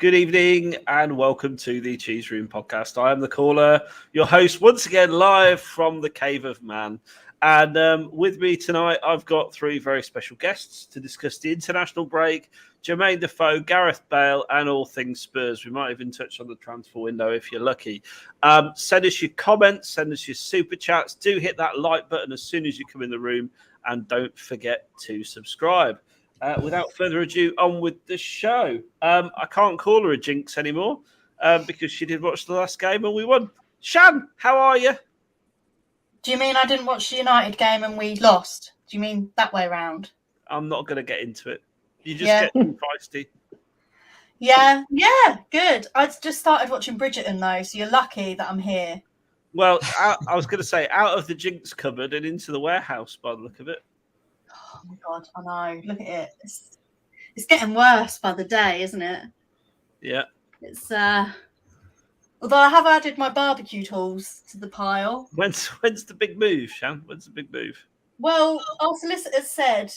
Good evening and welcome to the Cheese Room podcast. I am the caller, your host, once again live from the Cave of Man. And with me tonight, I've got three very special guests to discuss the international break, Jermain Defoe, Gareth Bale, and all things Spurs. We might even touch on the transfer window if you're lucky. Send us your comments, send us your super chats. Do hit that like button as soon as you come in the room, and don't forget to subscribe. Without further ado, on with the show. I can't call her a jinx anymore because she did watch the last game and we won. Shan, how are you? Do you mean I didn't watch the United game and we lost? Do you mean that way round? I'm not going to get into it. You just get too feisty. Yeah, good. I just started watching Bridgerton though, so you're lucky that I'm here. Well, I was going to say out of the jinx cupboard and into the warehouse by the look of it. Oh my God, I know. Look at it. It's getting worse by the day, isn't it? Yeah. It's although I have added my barbecue tools to the pile. When's the big move, Shan? When's the big move? Well, our solicitor said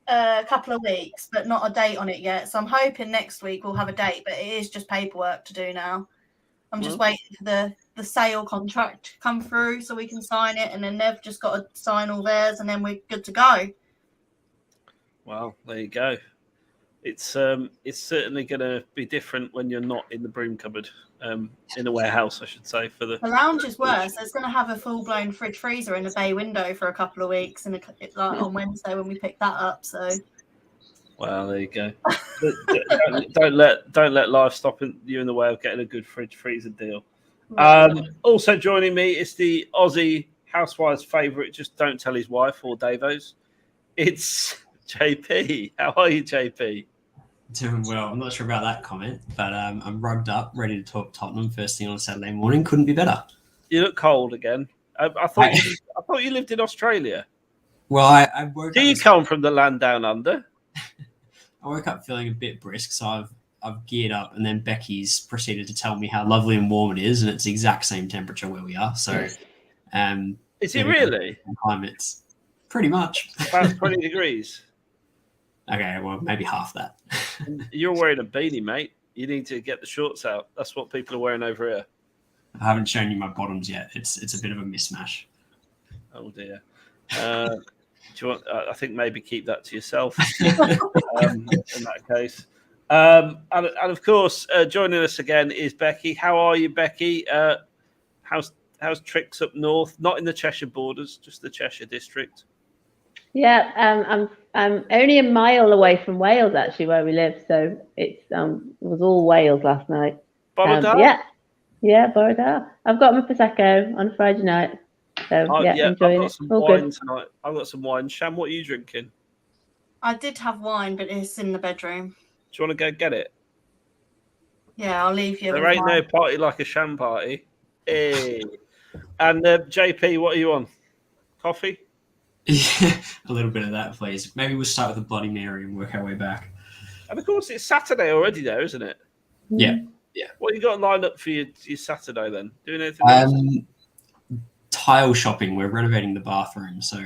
a couple of weeks, but not a date on it yet. So I'm hoping next week we'll have a date, but it is just paperwork to do now. I'm just waiting for the sale contract to come through so we can sign it, and then they've just got to sign all theirs, and then we're good to go. Well, there you go. It's certainly going to be different when you're not in the broom cupboard, in the warehouse, I should say. The lounge is worse. There's going to have a full-blown fridge freezer in the bay window for a couple of weeks, and on Wednesday when we pick that up. So. Well, there you go. don't let life stop you in the way of getting a good fridge freezer deal. Also joining me is the Aussie housewife's favourite. Just don't tell his wife or Davo's. It's JP. How are you, JP? Doing well. I'm not sure about that comment, but I'm rugged up, ready to talk Tottenham first thing on a Saturday morning. Couldn't be better. You look cold again. I thought you lived in Australia. Well, I woke. Do you come from the land down under? I woke up feeling a bit brisk, so I've geared up, and then Becky's proceeded to tell me how lovely and warm it is, and it's the exact same temperature where we are. So, is it really? Climates, pretty much. About 20 degrees. Okay, well, maybe half that. You're wearing a beanie, mate. You need to get the shorts out. That's what people are wearing over here. I haven't shown you my bottoms yet. It's a bit of a mismatch. Oh dear. Do you want? I think maybe keep that to yourself. In that case, and of course, joining us again is Becky. How are you, Becky? How's Tricks up north? Not in the Cheshire borders, just the Cheshire district. Yeah, I'm only a mile away from Wales, actually, where we live. So it was all Wales last night. Borodale? Yeah, Borodale. I've got my Prosecco on a Friday night. So, enjoying it. All good. Tonight. I've got some wine. Sham, what are you drinking? I did have wine, but it's in the bedroom. Do you want to go get it? Yeah, I'll leave you. There ain't no party like a Sham party. Hey. And JP, what are you on? Coffee? Yeah, a little bit of that, please. Maybe we'll start with a Bloody Mary and work our way back. And of course, it's Saturday already, though, isn't it? Yeah. What you got lined up for your Saturday then? Doing anything else? Tile shopping. We're renovating the bathroom, so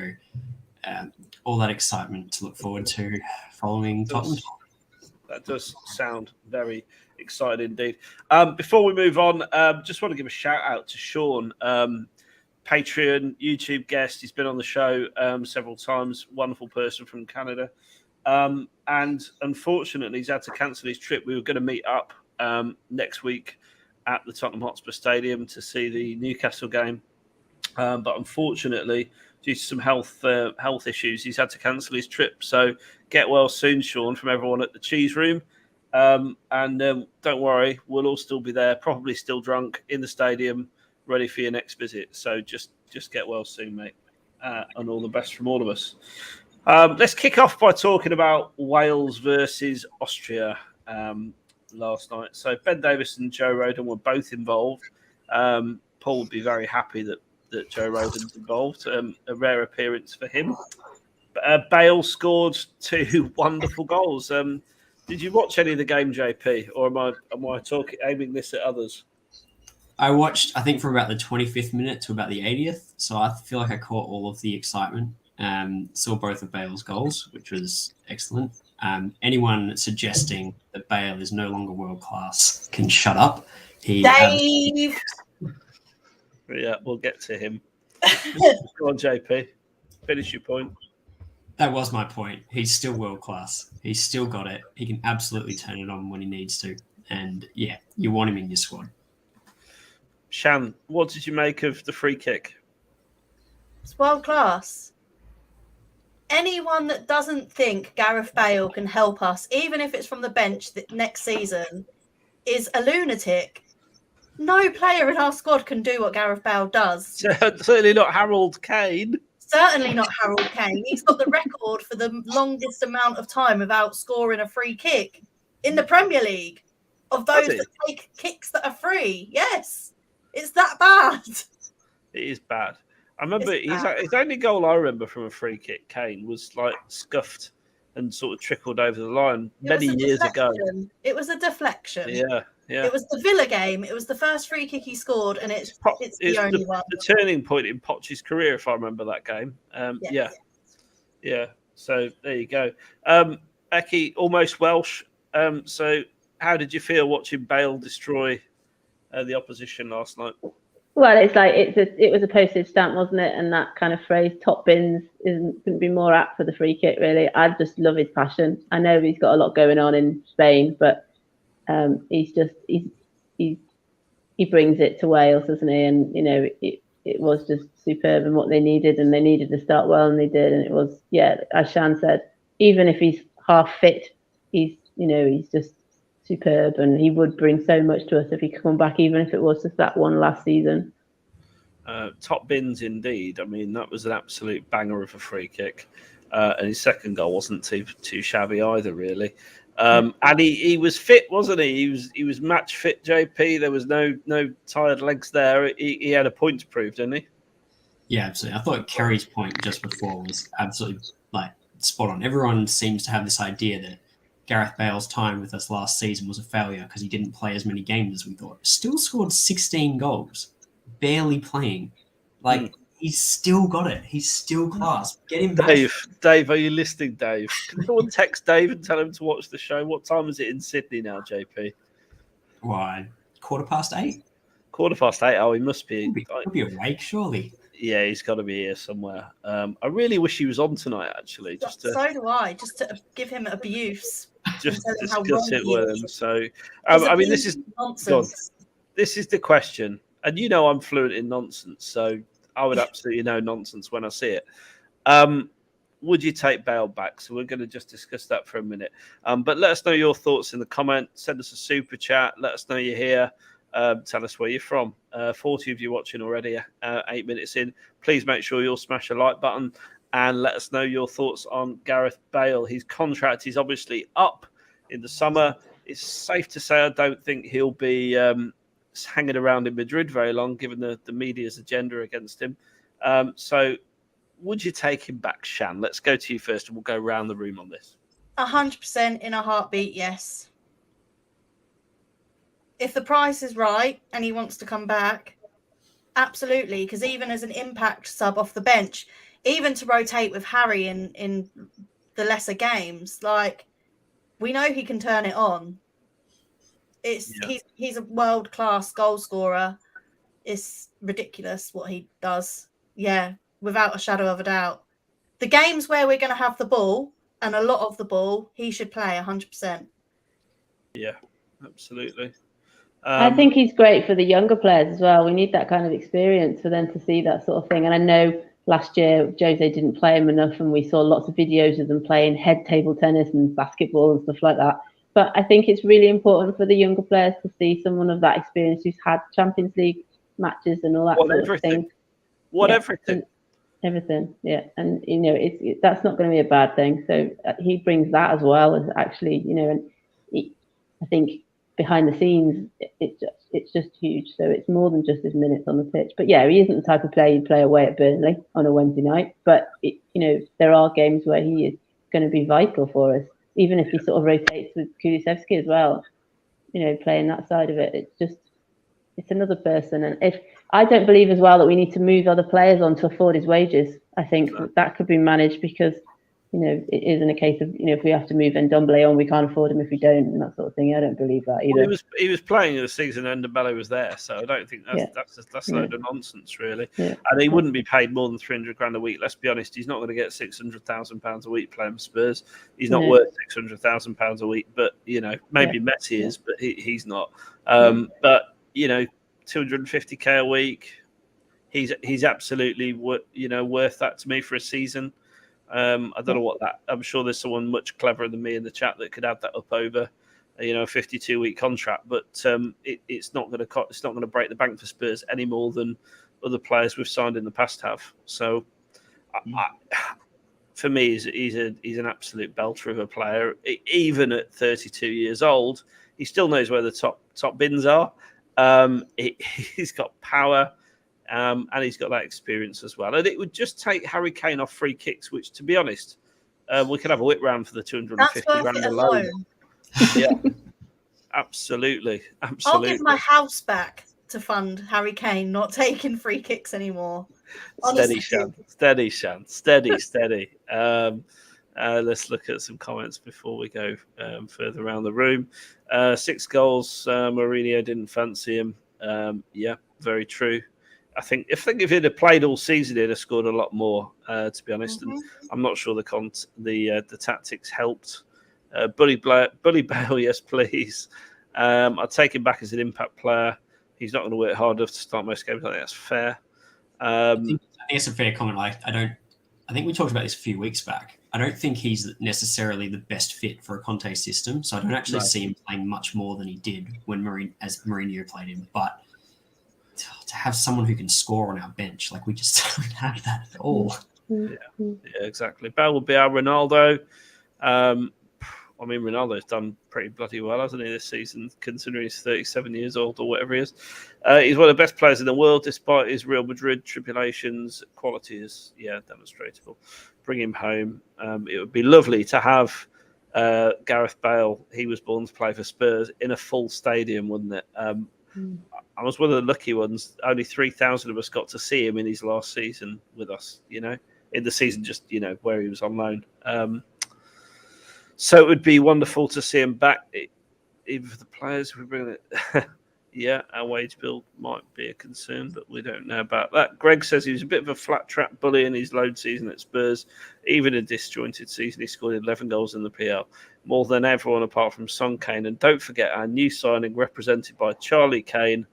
all that excitement to look forward to following Tottenham. That does sound very exciting indeed. Before we move on, just want to give a shout out to Sean, Patreon, YouTube guest. He's been on the show several times. Wonderful person from Canada. And unfortunately, he's had to cancel his trip. We were going to meet up next week at the Tottenham Hotspur Stadium to see the Newcastle game. But unfortunately, due to some health issues, he's had to cancel his trip. So get well soon, Sean, from everyone at the Cheese Room. And don't worry, we'll all still be there, probably still drunk in the stadium, ready for your next visit. So just get well soon, mate. And all the best from all of us. Let's kick off by talking about Wales versus Austria last night. So Ben Davies and Joe Rodon were both involved. Paul would be very happy that Joe Rodon's involved. A rare appearance for him. Bale scored 2 wonderful goals. Did you watch any of the game, JP, or am I aiming this at others? I watched, I think, from about the 25th minute to about the 80th. So I feel like I caught all of the excitement. Saw both of Bale's goals, which was excellent. Anyone suggesting that Bale is no longer world class can shut up. Dave. Yeah, we'll get to him. Go on, JP. Finish your point. That was my point. He's still world class. He's still got it. He can absolutely turn it on when he needs to. And yeah, you want him in your squad. Shan, what did you make of the free kick? It's world class. Anyone that doesn't think Gareth Bale can help us, even if it's from the bench next season, is a lunatic. No player in our squad can do what Gareth Bale does. Certainly not Harold Kane. Certainly not Harold Kane. He's got the record for the longest amount of time without scoring a free kick in the Premier League of those that take kicks that are free. Yes, it's that bad. It is bad. I remember his only goal I remember from a free kick, Kane, was like scuffed and sort of trickled over the line many years ago. It was a deflection. Yeah. It was the Villa game. It was the first free kick he scored, and it's the only one. The turning point in Poch's career, if I remember that game. Yes. Yeah. So there you go. Eki, almost Welsh. So how did you feel watching Bale destroy the opposition last night? Well, it's like it was a postage stamp, wasn't it? And that kind of phrase, top bins, couldn't be more apt for the free kick, really. I just love his passion. I know he's got a lot going on in Spain, but he brings it to Wales, doesn't he? And it was just superb and what they needed, and they needed to start well, and they did. And it was, as Shan said, even if he's half fit, he's just superb, and he would bring so much to us if he could come back, even if it was just that one last season. Top bins indeed. I mean, that was an absolute banger of a free kick, and his second goal wasn't too shabby either, really. And he was fit, wasn't he? He was match fit, JP. There was no tired legs there. He had a point to prove, didn't he? Yeah, absolutely. I thought Kerry's point just before was absolutely spot on. Everyone seems to have this idea that Gareth Bale's time with us last season was a failure because he didn't play as many games as we thought. Still scored 16 goals, barely playing. He's still got it. He's still class. Get him back. Dave, are you listening, Dave? Can someone text Dave and tell him to watch the show? What time is it in Sydney now, JP? Why? 8:15? 8:15. Oh, he must be. He'll be awake, surely. Yeah, he's got to be here somewhere. I really wish he was on tonight, actually. So do I. Just to give him abuse. Just discuss it with him. So, I mean, this is nonsense. This is the question, and I'm fluent in nonsense, so I would absolutely know nonsense when I see it. Would you take Bale back? So we're going to just discuss that for a minute. But let us know your thoughts in the comments. Send us a super chat. Let us know you're here. Tell us where you're from. 40 of you watching already, 8 minutes in. Please make sure you'll smash a like button and let us know your thoughts on Gareth Bale. His contract is obviously up in the summer. It's safe to say I don't think he'll be hanging around in Madrid very long, given the media's agenda against him. So would you take him back, Shan? Let's go to you first and we'll go around the room on this. 100% in a heartbeat, yes. If the price is right and he wants to come back, absolutely. Because even as an impact sub off the bench, even to rotate with Harry in the lesser games, we know he can turn it on. He's a world-class goal scorer. It's ridiculous what he does. Yeah, without a shadow of a doubt. The games where we're going to have the ball, and a lot of the ball, he should play 100%. Yeah, absolutely. I think he's great for the younger players as well. We need that kind of experience for them to see that sort of thing. And I know last year Jose didn't play him enough, and we saw lots of videos of them playing head table tennis and basketball and stuff like that. But I think it's really important for the younger players to see someone of that experience who's had Champions League matches and all that sort of thing. Everything, yeah. And that's not going to be a bad thing. So he brings that as well as actually, and I think behind the scenes, it's just huge. So it's more than just his minutes on the pitch. But yeah, he isn't the type of player you'd play away at Burnley on a Wednesday night. But there are games where he is going to be vital for us, even if he sort of rotates with Kulusevski as well. Playing that side of it, it's another person. And if I don't believe as well that we need to move other players on to afford his wages. I think that could be managed because, it isn't a case of, if we have to move Ndombele on, we can't afford him if we don't, and that sort of thing. I don't believe that either. Well, he was playing the season and Ndombele was there, so I don't think that's a load of nonsense, really. Yeah. And he wouldn't be paid more than 300 grand a week. Let's be honest, he's not going to get £600,000 a week playing for Spurs. He's not worth £600,000 a week, but maybe Messi is, but he's not. But 250k a week, he's absolutely worth that to me for a season. I don't know what that. I'm sure there's someone much cleverer than me in the chat that could add that up over, a 52-week contract. But it's not going to break the bank for Spurs any more than other players we've signed in the past have. So, for me, he's an absolute belter of a player. Even at 32 years old, he still knows where the top bins are. He's got power. And he's got that experience as well. And it would just take Harry Kane off free kicks, which, to be honest, we could have a whip round for the 250 grand alone. Yeah, absolutely. I'll give my house back to fund Harry Kane not taking free kicks anymore. Steady, Shan. Steady. Let's look at some comments before we go further around the room. 6 goals. Mourinho didn't fancy him. Yeah, very true. I think if he'd have played all season, he'd have scored a lot more. To be honest, and I'm not sure the tactics helped. Bully Bale, yes, please. I'd take him back as an impact player. He's not going to work hard enough to start most games. I think that's fair. I think it's a fair comment. I think we talked about this a few weeks back. I don't think he's necessarily the best fit for a Conte system, so I don't actually see him playing much more than he did when Mourinho played him. But to have someone who can score on our bench, we just don't have that at all. Yeah, exactly. Bale will be our Ronaldo. Ronaldo's done pretty bloody well, hasn't he, this season, considering he's 37 years old or whatever he is. He's one of the best players in the world, despite his Real Madrid tribulations. Quality is, demonstrable. Bring him home. It would be lovely to have Gareth Bale. He was born to play for Spurs in a full stadium, wouldn't it? I was one of the lucky ones. Only 3,000 of us got to see him in his last season with us, in the season just, where he was on loan. So it would be wonderful to see him back. Even for the players, we bring it. Our wage bill might be a concern, but we don't know about that. Greg says he was a bit of a flat track bully in his loan season at Spurs. Even a disjointed season, he scored 11 goals in the PL, more than everyone apart from Son Kane. And don't forget our new signing, represented by Charlie Kane.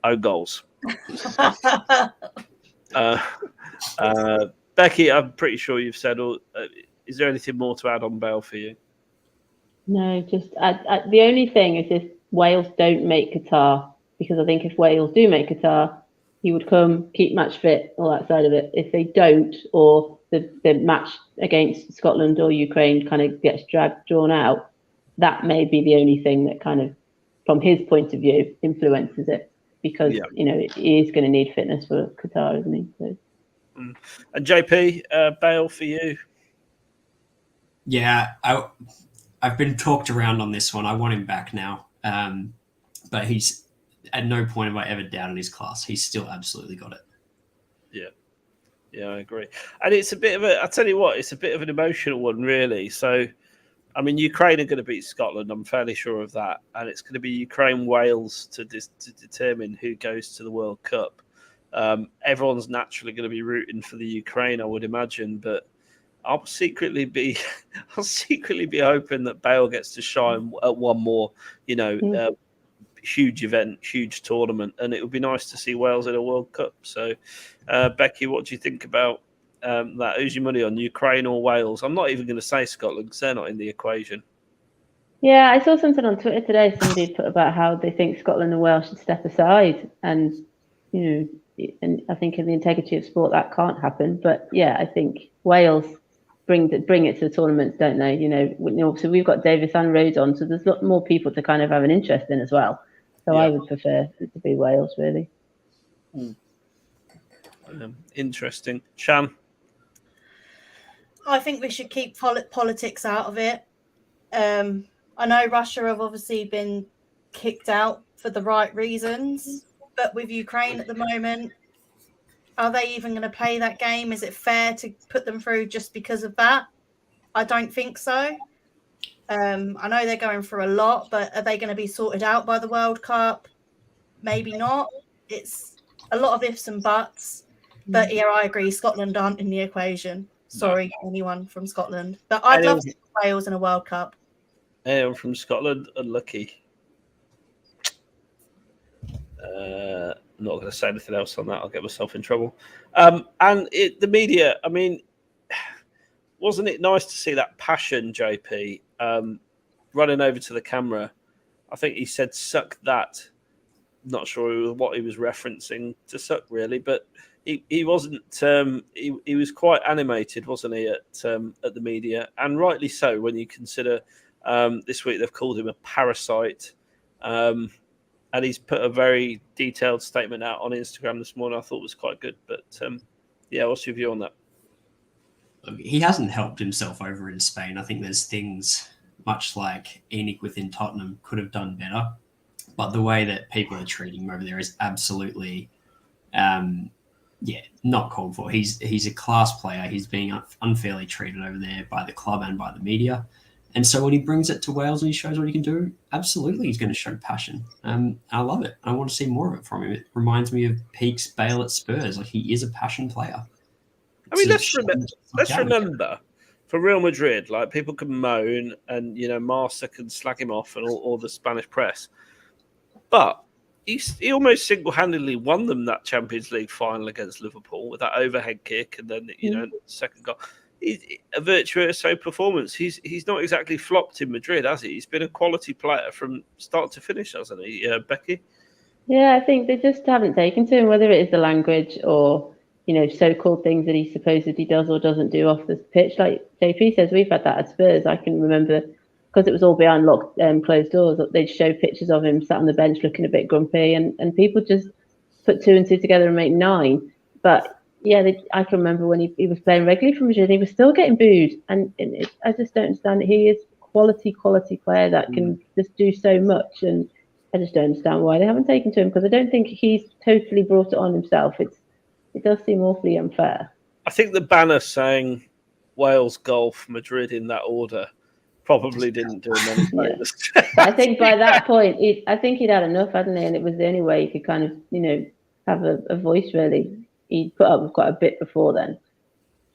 0 goals. Becky, I'm pretty sure you've said all. Is there anything more to add on Bale for you? No, just the only thing is if Wales don't make Qatar, because I think if Wales do make Qatar, he would come, keep match fit, all that side of it. If they don't, or the match against Scotland or Ukraine kind of gets drawn out, that may be the only thing that kind of, from his point of view, influences it. Because, he is going to need fitness for Qatar, isn't he? So. And JP, Bale for you? Yeah, I've been talked around on this one. I want him back now. But he's, at no point have I ever doubted his class. He's still absolutely got it. Yeah, I agree. And it's a bit of I'll tell you what, it's a bit of an emotional one, really. So, Ukraine are going to beat Scotland. I'm fairly sure of that. And it's going to be Ukraine-Wales to determine who goes to the World Cup. Everyone's naturally going to be rooting for the Ukraine, I would imagine. But I'll secretly be hoping that Bale gets to shine at one more, huge event, huge tournament. And it would be nice to see Wales in a World Cup. So, Becky, what do you think about that? Who's your money on, Ukraine or Wales? I'm not even going to say Scotland because they're not in the equation. Yeah, I saw something on Twitter today. Somebody put about how they think Scotland and Wales should step aside, and and I think in the integrity of sport that can't happen. But yeah, I think Wales bring it to the tournaments, don't they? So we've got Davis and Rodon, so there's a lot more people to kind of have an interest in as well. So I would prefer it to be Wales, really. Interesting. Shan? I think we should keep politics out of it. I know Russia have obviously been kicked out for the right reasons, but with Ukraine at the moment, are they even going to play that game? Is it fair to put them through just because of that? I don't think so. I know they're going through a lot, but are they going to be sorted out by the World Cup? Maybe not. It's a lot of ifs and buts. But yeah, I agree. Scotland aren't in the equation. Sorry, anyone from Scotland. But I'd love to see Wales in a World Cup. Anyone from Scotland, unlucky. I'm not going to say anything else on that. I'll get myself in trouble. And the media, I mean, wasn't it nice to see that passion, JP, running over to the camera? I think he said, suck that. Not sure what he was referencing to suck, really, but he wasn't. He was quite animated, wasn't he, at the media, and rightly so when you consider this week they've called him a parasite, and he's put a very detailed statement out on Instagram this morning. I thought was quite good, but yeah, what's your view on that? He hasn't helped himself over in Spain. I think there's things much like Enoch within Tottenham could have done better. But the way that people are treating him over there is absolutely, not called for. He's a class player. He's being unfairly treated over there by the club and by the media. And so when he brings it to Wales and he shows what he can do, absolutely he's going to show passion. I love it. I want to see more of it from him. It reminds me of Peake's Bale at Spurs. Like, he is a passion player. I mean, let's remember, for Real Madrid, like, people can moan and, Marca can slag him off and all the Spanish press. But he almost single-handedly won them that Champions League final against Liverpool with that overhead kick and then, second goal. A virtuoso performance. He's not exactly flopped in Madrid, has he? He's been a quality player from start to finish, hasn't he, Becky? Yeah, I think they just haven't taken to him, whether it is the language or, so-called things that he supposedly does or doesn't do off the pitch. Like JP says, we've had that at Spurs. I can remember, because it was all behind locked, closed doors, they'd show pictures of him sat on the bench looking a bit grumpy, and people just put 2 and 2 together and make 9. But yeah, I can remember when he was playing regularly for Madrid, he was still getting booed, and I just don't understand it. He is quality player that can just do so much, and I just don't understand why they haven't taken to him, because I don't think he's totally brought it on himself. It does seem awfully unfair. I think the banner saying Wales, Golf, Madrid in that order probably didn't do him any favours. I think by that point, I think he'd had enough, hadn't he? And it was the only way he could kind of, have a voice, really. He'd put up with quite a bit before then.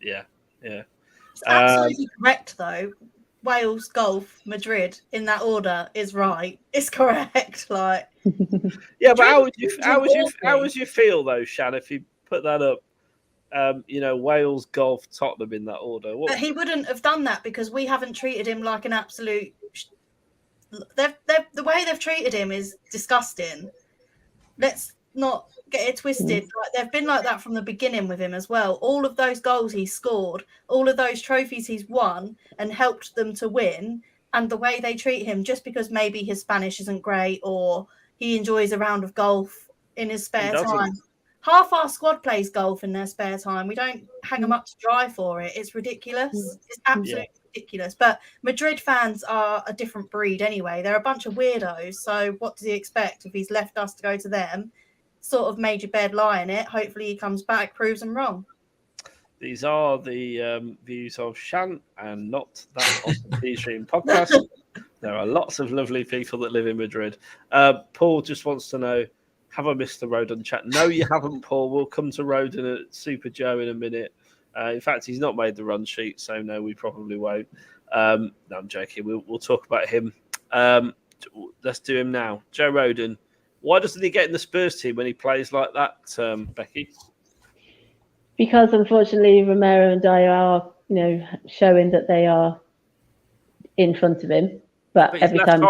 Yeah. It's absolutely correct, though. Wales, Golf, Madrid in that order is right. It's correct. Like, yeah, but how would you feel though, Shan, if you put that up? Wales, Golf, Tottenham in that order. But he wouldn't have done that because we haven't treated him like an absolute. The way they've treated him is disgusting. Let's not get it twisted. Like, they've been like that from the beginning with him as well. All of those goals he scored, all of those trophies he's won and helped them to win, and the way they treat him just because maybe his Spanish isn't great or he enjoys a round of golf in his spare time. Half our squad plays golf in their spare time. We don't hang them up to dry for it. It's ridiculous. It's absolutely ridiculous. But Madrid fans are a different breed anyway. They're a bunch of weirdos. So what does he expect if he's left us to go to them? Sort of made your bed, lie in it. Hopefully he comes back, proves them wrong. These are the views of Shan and not that of the D-Stream podcast. There are lots of lovely people that live in Madrid. Paul just wants to know, have I missed the Rodon chat? No, you haven't, Paul. We'll come to Rodon at Super Joe in a minute. In fact, he's not made the run sheet, so no, we probably won't. No, I'm joking. We'll talk about him. Let's do him now. Joe Rodon. Why doesn't he get in the Spurs team when he plays like that, Becky? Because unfortunately, Romero and Dyer are, showing that they are in front of him. But every time,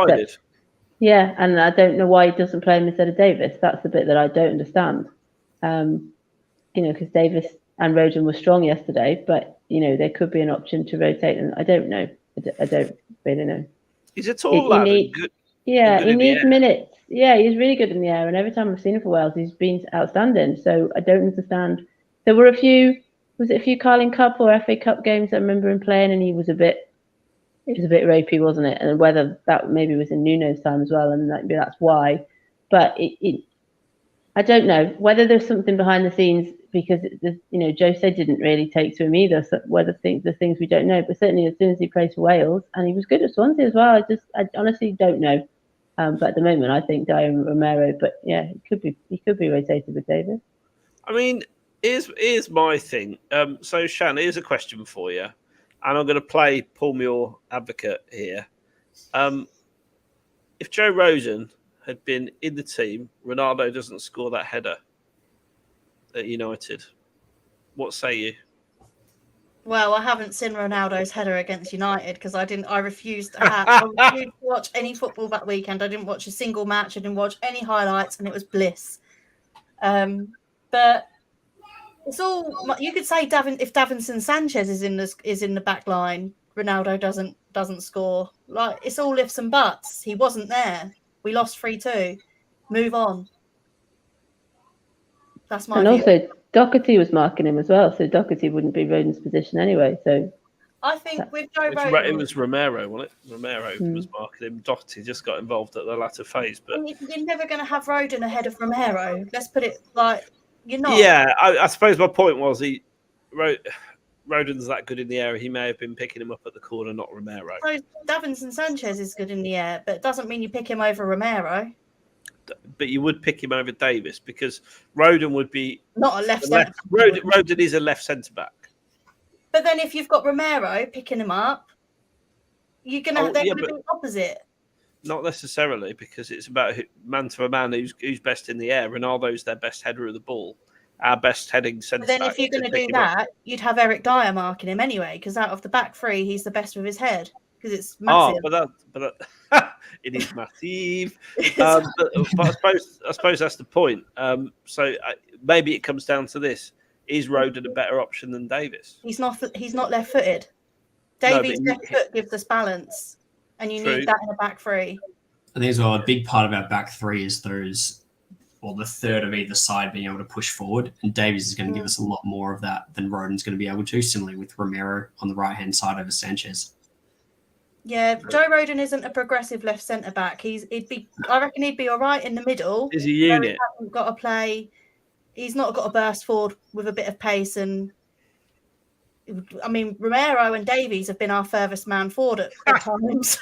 yeah, and I don't know why he doesn't play him instead of Davis. That's the bit that I don't understand. Because Davis and Rodon were strong yesterday, but there could be an option to rotate them. I don't know. I don't really know. He's a tall lad. Good. Yeah, he needs minutes. Yeah, he's really good in the air, and every time I've seen him for Wales, he's been outstanding. So I don't understand. There were a few Carling Cup or FA Cup games I remember him playing, and it was a bit ropey, wasn't it? And whether that maybe was in Nuno's time as well, and that's why. But I don't know whether there's something behind the scenes because Jose didn't really take to him either. So whether the things we don't know, but certainly as soon as he plays for Wales, and he was good at Swansea as well. I honestly don't know. But at the moment, I think Dyer and Romero. But yeah, he could be rotated with Davis. I mean, here's my thing. So Shan, here's a question for you, and I'm going to play Paul Muir advocate here. If Joe Rodon had been in the team, Ronaldo doesn't score that header at United. What say you? Well, I haven't seen Ronaldo's header against United because I refused to watch any football that weekend. I didn't watch a single match. I didn't watch any highlights, and it was bliss. But it's all you could say. If Davinson Sanchez is in the back line, Ronaldo doesn't score. Like, it's all ifs and buts. He wasn't there. We lost 3-2. Move on. That's my view. Also, Doherty was marking him as well, so Doherty wouldn't be Rodon's position anyway. So I think with Joe Rodon, it was Romero, wasn't it? Romero was marking him. Doherty just got involved at the latter phase. But you're never going to have Rodon ahead of Romero. Let's put it like you're not. Yeah, I suppose my point was Rodon's that good in the air. He may have been picking him up at the corner, not Romero. So Davinson Sanchez is good in the air, but it doesn't mean you pick him over Romero. But you would pick him over Davis because Rodon would be not a left centre. Rodon is a left centre back. But then if you've got Romero picking him up, you're gonna be opposite. Not necessarily, because it's about man to a man who's best in the air. Ronaldo's their best header of the ball, our best heading centre back. Then if you're going to do that, you'd have Eric Dyer marking him anyway, because out of the back three, he's the best with his head because it's massive. But it is massive. But I suppose that's the point. So maybe it comes down to this: is Rodon a better option than Davis? He's not left-footed. Davies' left foot gives us balance, and you need that in a back three. I think as well, a big part of our back three is the third of either side being able to push forward, and Davies is going to give us a lot more of that than Rodon's going to be able to. Similarly with Romero on the right-hand side over Sanchez. Yeah, Joe Rodon isn't a progressive left centre back. I reckon he'd be all right in the middle. He's a unit. He hasn't got to play. He's not got to burst forward with a bit of pace. And I mean, Romero and Davies have been our furthest man forward at times.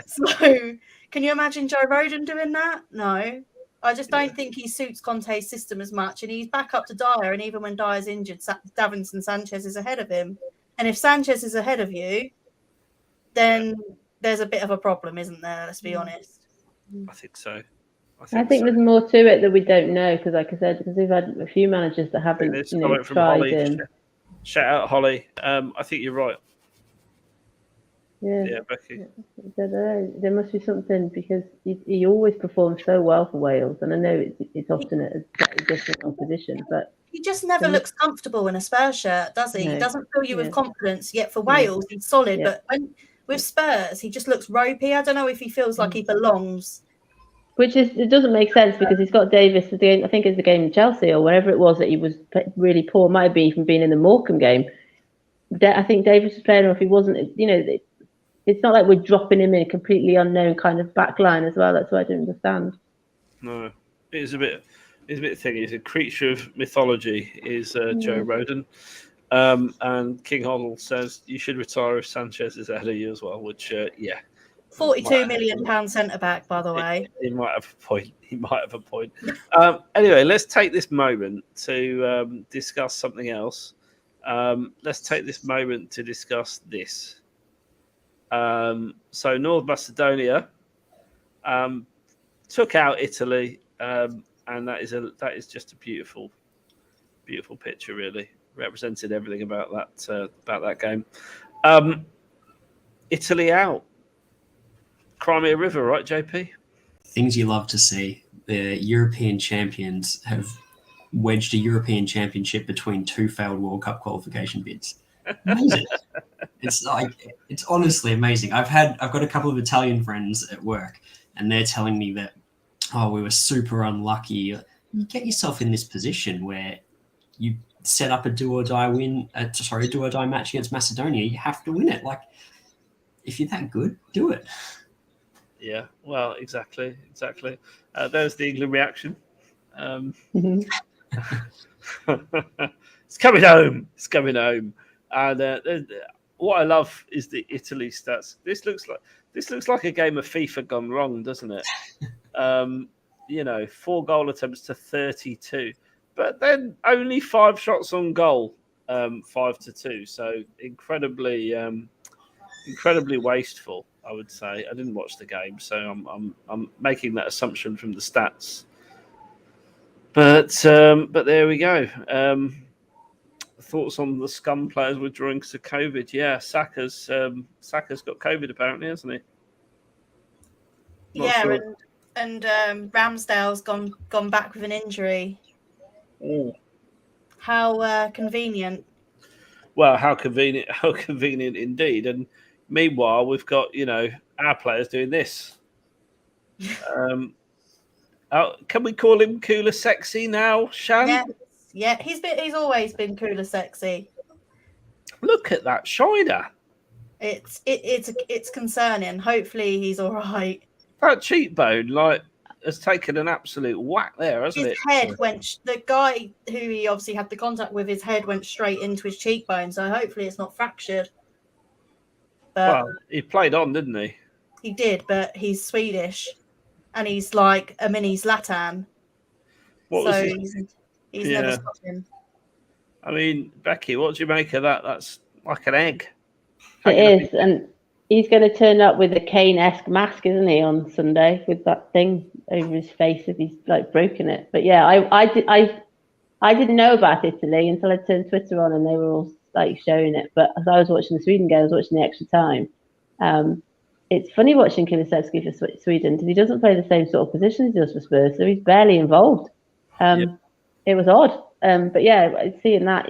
So, can you imagine Joe Rodon doing that? No, I just don't think he suits Conte's system as much. And he's back up to Dyer. And even when Dyer's injured, Davinson Sanchez is ahead of him. And if Sanchez is ahead of you, then there's a bit of a problem, isn't there? Let's be honest. I think so. I think there's more to it that we don't know because, like I said, because we've had a few managers that haven't tried him. Shout out Holly. I think you're right. Yeah, Becky. There must be something because he always performs so well for Wales, and I know it's often at a slightly different position, but he just never looks comfortable in a Spurs shirt, does he? No. He doesn't fill you with confidence. Yet for Wales, he's solid, but with Spurs, he just looks ropey. I don't know if he feels like he belongs. It doesn't make sense because he's got Davis. I think it's the game in Chelsea or wherever it was that he was really poor. Might be even being in the Morecambe game. I think Davis was playing, or if he wasn't, it's not like we're dropping him in a completely unknown kind of back line as well. That's what I don't understand. No, it's a bit thingy. He's a creature of mythology. Is Joe Rodon. And King Hoddle says you should retire if Sanchez is ahead of you as well, which, £42 million centre back, by the way. He might have a point. Anyway, let's take this moment to discuss something else. Let's take this moment to discuss this. So North Macedonia took out Italy, and that is just a beautiful picture, really. Represented everything about that game. Italy out. Crimea River, right, JP? Things you love to see. The European champions have wedged a European championship between two failed World Cup qualification bids. Amazing. It's honestly amazing. I've got a couple of Italian friends at work, and they're telling me that, we were super unlucky. You get yourself in this position where you set up a do or die match against Macedonia. You have to win it. Like, if you're that good, do it. Yeah, well, exactly. There's the England reaction. It's coming home. It's coming home. And what I love is the Italy stats. This looks like a game of FIFA gone wrong, doesn't it? 4 goal attempts to 32, but then only 5 shots on goal, 5-2. So incredibly wasteful, I would say. I didn't watch the game, so I'm making that assumption from the stats. But there we go. Thoughts on the scum players withdrawing because of COVID? Yeah, Saka's got COVID apparently, hasn't he? Not sure. And Ramsdale's gone back with an injury. Oh. How convenient. Well, how convenient! How convenient indeed. And meanwhile, we've got our players doing this. Can we call him cooler sexy now, Shan? Yeah, he's always been cooler sexy. Look at that shiner. It's concerning. Hopefully he's all right. That cheekbone has taken an absolute whack there, hasn't it? His head the guy who he obviously had the contact with, his head went straight into his cheekbone, so hopefully it's not fractured. But well, he played on, didn't he? He did, but he's Swedish and he's like a mini Zlatan. He's never stopping. I mean, Becky, what do you make of that? That's like an egg. It is, and he's going to turn up with a Kane-esque mask, isn't he, on Sunday with that thing over his face if he's like broken it. But yeah, I didn't know about Italy until I turned Twitter on and they were all like showing it. But as I was watching the Sweden game, I was watching the extra time. It's funny watching Kulusevski for Sweden because he doesn't play the same sort of position as he does for Spurs, so he's barely involved. It was odd. But yeah, seeing that,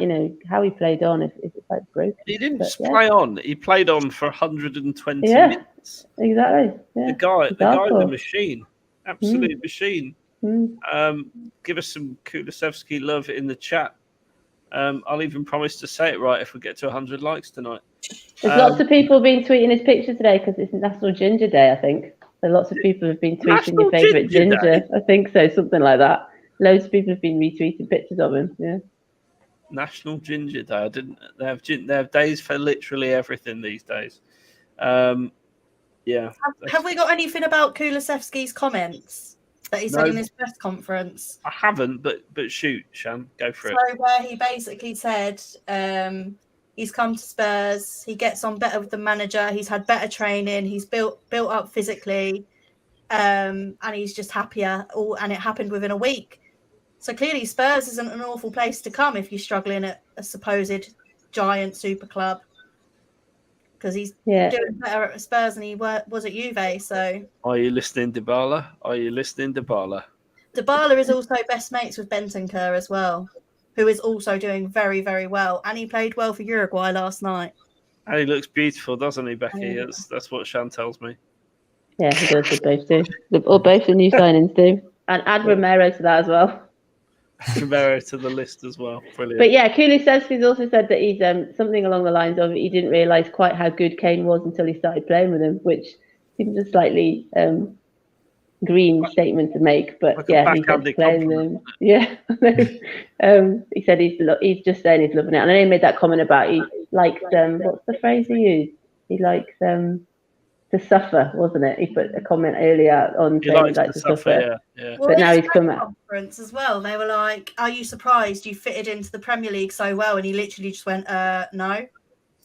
how he played on, if it's like broken. He didn't just play on. He played on for 120 minutes. Exactly. Yeah. The guy's a machine. Absolute machine. Give us some Kulusevski love in the chat. I'll even promise to say it right if we get to 100 likes tonight. There's lots of people been tweeting his picture today because it's National Ginger Day, I think. So lots of people have been tweeting your favourite ginger. I think so, something like that. Loads of people have been retweeting pictures of him. Yeah. National Ginger Day. I didn't. They have days for literally everything these days. Have we got anything about Kulusevski's comments that he said in his press conference? I haven't, but shoot, Shan, go for it. So where he basically said he's come to Spurs, he gets on better with the manager, he's had better training, he's built up physically, and he's just happier. And it happened within a week. So clearly Spurs isn't an awful place to come if you're struggling at a supposed giant super club. Because he's doing better at Spurs than he was at Juve. So, are you listening, Dybala? Dybala is also best mates with Bentancur as well, who is also doing very, very well. And he played well for Uruguay last night. And he looks beautiful, doesn't he, Becky? That's what Shan tells me. Yeah, he does. They both do. Or both the new signings do. And add Romero to that as well. Romero to the list as well. Brilliant. But yeah, Kulusevski's also said that he's something along the lines of he didn't realise quite how good Kane was until he started playing with him, which seems a slightly green statement to make. But like yeah, he's playing with him. Yeah, he said he's just saying he's loving it. And I know he made that comment about he likes what's the phrase he used? He likes to suffer, wasn't it? He put a comment earlier on saying he likes to suffer. Yeah. Well, but now he's come out. Conference as well. They were like, "Are you surprised you fitted into the Premier League so well?" And he literally just went, "No."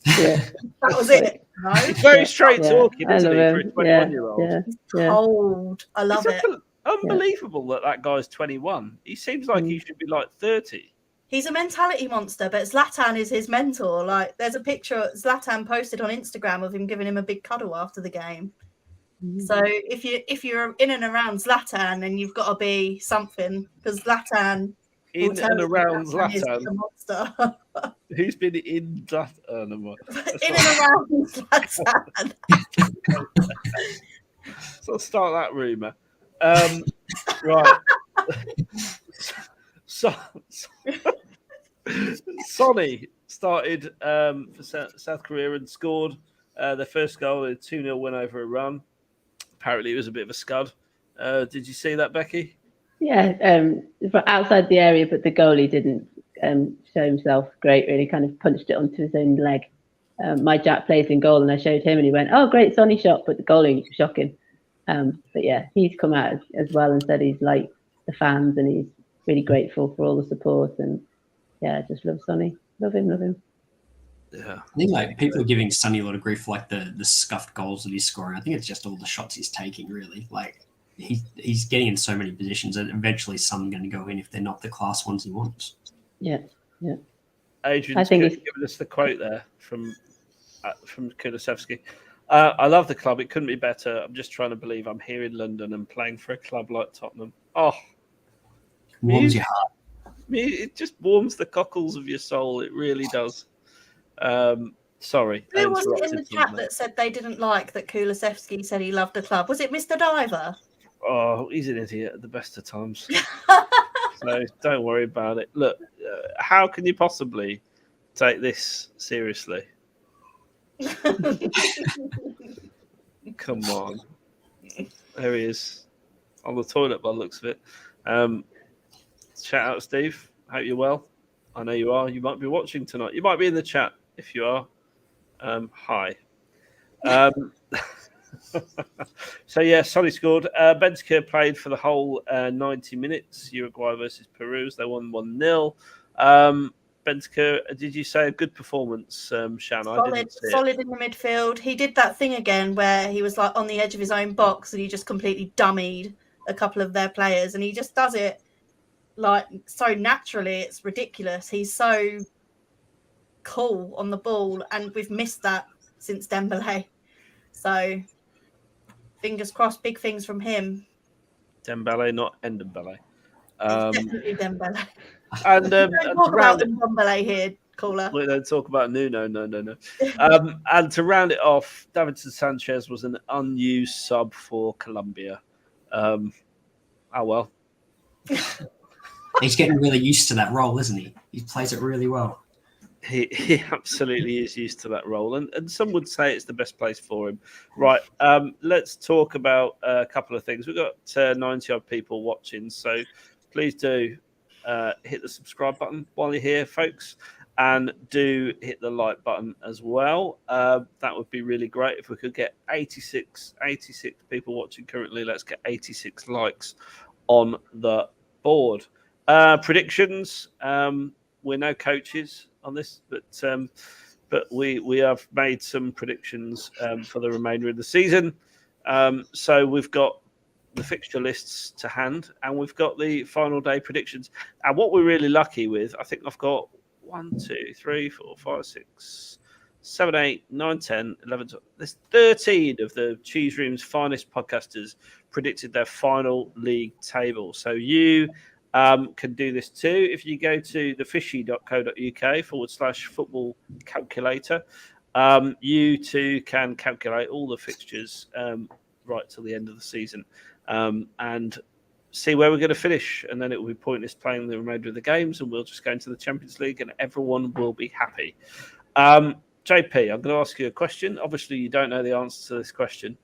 Yeah, that was it. No. He's very straight talking, isn't he? For a 21-year-old. Cold. I love it. Unbelievable that guy's 21. He seems like he should be like 30. He's a mentality monster, but Zlatan is his mentor. Like, there's a picture Zlatan posted on Instagram of him giving him a big cuddle after the game. So if you're in and around Zlatan, then you've got to be something, because Zlatan in and around Zlatan is a monster. Who's been in Zlatan? In and around Zlatan. So let's start that rumour. Right. Sonny started for South Korea and scored their first goal in a 2-0 win over Iran. Apparently, it was a bit of a scud. Did you see that, Becky? Yeah, outside the area, but the goalie didn't show himself great, really kind of punched it onto his own leg. My Jack plays in goal, and I showed him, and he went, "Oh, great Sonny shot," but the goalie, shocking. But yeah, he's come out as well and said he's liked the fans and he's really grateful for all the support. And yeah, I just love Sonny. Love him. Yeah, I think like people are giving Sonny a lot of grief for like the scuffed goals that he's scoring. I think it's just all the shots he's taking, really. Like he's getting in so many positions, and eventually some are going to go in if they're not the class ones he wants. Yeah. Adrian's giving us the quote there from Kulusevski. I love the club. It couldn't be better. I'm just trying to believe I'm here in London and playing for a club like Tottenham. Oh, Warms your heart. It just warms the cockles of your soul. It really does. Sorry. Who was it in the chat that said they didn't like that Kulusevski said he loved the club? Was it Mr. Diver? Oh, he's an idiot at the best of times. So don't worry about it. Look, how can you possibly take this seriously? Come on. There he is. On the toilet by the looks of it. Shout out, Steve. Hope you're well. I know you are. You might be watching tonight. You might be in the chat if you are. Hi. So, yeah, Sonny scored. Benzema played for the whole 90 minutes. Uruguay versus Peru. They won 1-0. Benzema, did you say a good performance, Shan? Solid in the midfield. He did that thing again where he was like on the edge of his own box and he just completely dummied a couple of their players, and he just does it like so naturally. It's ridiculous. He's so cool on the ball, and we've missed that since Dembele. So fingers crossed, big things from him. Dembele, not Ndembele. It's definitely Dembele. And don't talk about Dembele here, caller. We don't talk about Nuno. No. And to round it off, Davinson Sanchez was an unused sub for Colombia. Oh well. He's getting really used to that role, isn't he? He plays it really well. He absolutely is used to that role, and some would say it's the best place for him. Right, let's talk about a couple of things. We've got 90-odd people watching, so please do hit the subscribe button while you're here, folks, and do hit the like button as well. That would be really great if we could get 86 people watching currently. Let's get 86 likes on the board. Predictions. We're no coaches on this, but we have made some predictions for the remainder of the season. So we've got the fixture lists to hand, and we've got the final day predictions. And what we're really lucky with, I think I've got 1, 2, 3, 4, 5, 6, 7, 8, 9, 10, 11, 12. There's 13 of the Cheese Room's finest podcasters predicted their final league table. So you can do this too. If you go to thefishy.co.uk/football calculator, you too can calculate all the fixtures right till the end of the season and see where we're going to finish. And then it will be pointless playing the remainder of the games, and we'll just go into the Champions League and everyone will be happy. JP, I'm going to ask you a question. Obviously, you don't know the answer to this question.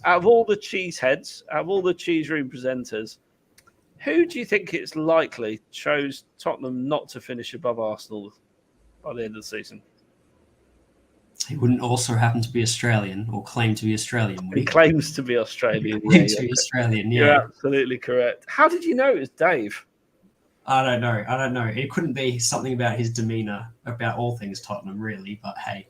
Out of all the cheese heads, out of all the Cheese Room presenters, who do you think it's likely chose Tottenham not to finish above Arsenal by the end of the season? He wouldn't also happen to be Australian or claim to be Australian, would he? He claims to be Australian. Claims to be Australian, yeah. You're absolutely correct. How did you know it was Dave? I don't know. It couldn't be something about his demeanour, about all things Tottenham, really, but hey.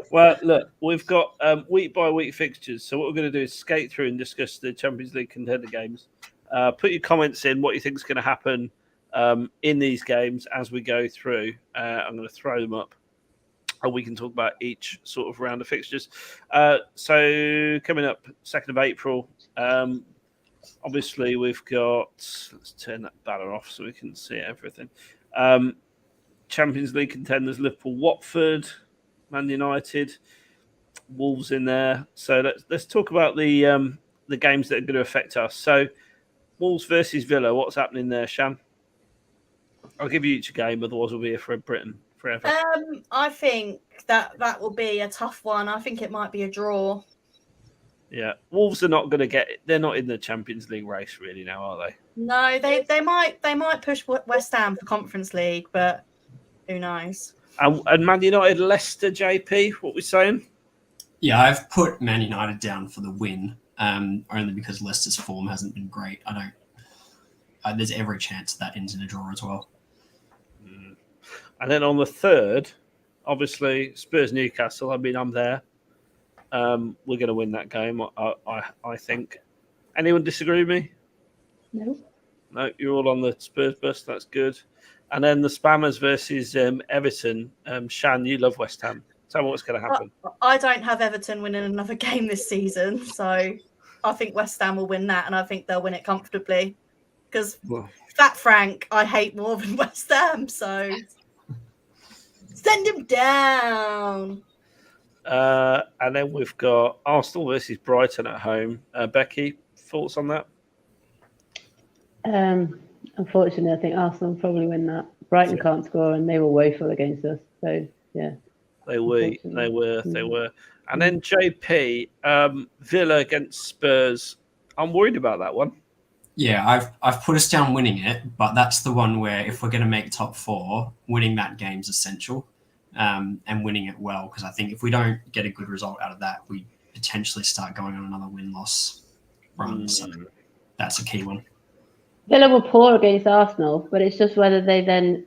Well, look, we've got week-by-week fixtures, so what we're going to do is skate through and discuss the Champions League contender games. Put your comments in, what you think is going to happen in these games as we go through. I'm going to throw them up, and we can talk about each sort of round of fixtures. So coming up, 2nd of April, obviously we've got, let's turn that banner off so we can see everything. Champions League contenders, Liverpool, Watford, Man United, Wolves in there. So let's talk about the games that are going to affect us. So Wolves versus Villa, what's happening there, Shan? I'll give you each a game, otherwise we'll be here for Britain forever. I think that will be a tough one. I think it might be a draw. Yeah, Wolves are not going to get. They're not in the Champions League race really now, are they? No, they might push West Ham for Conference League, but who knows? And Man United, Leicester, JP, what we saying? Yeah, I've put Man United down for the win, only because Leicester's form hasn't been great. There's every chance that ends in a draw as well. And then on the third, obviously Spurs Newcastle. I mean, I'm there. We're going to win that game. I think. Anyone disagree with me? No. No, you're all on the Spurs bus. That's good. And then the Spammers versus Everton. Shan, you love West Ham. Tell me what's going to happen. I don't have Everton winning another game this season, so I think West Ham will win that, and I think they'll win it comfortably. Because Fat Frank, I hate more than West Ham, so send him down. And then we've got Arsenal versus Brighton at home. Becky, thoughts on that? Unfortunately, I think Arsenal will probably win that. Brighton can't score, and they were woeful against us. So yeah, they were. And then JP, Villa against Spurs. I'm worried about that one. Yeah, I've put us down winning it, but that's the one where if we're going to make top four, winning that game's essential, and winning it well. Because I think if we don't get a good result out of that, we potentially start going on another win-loss run. So that's a key one. Villa were poor against Arsenal, but it's just whether they then,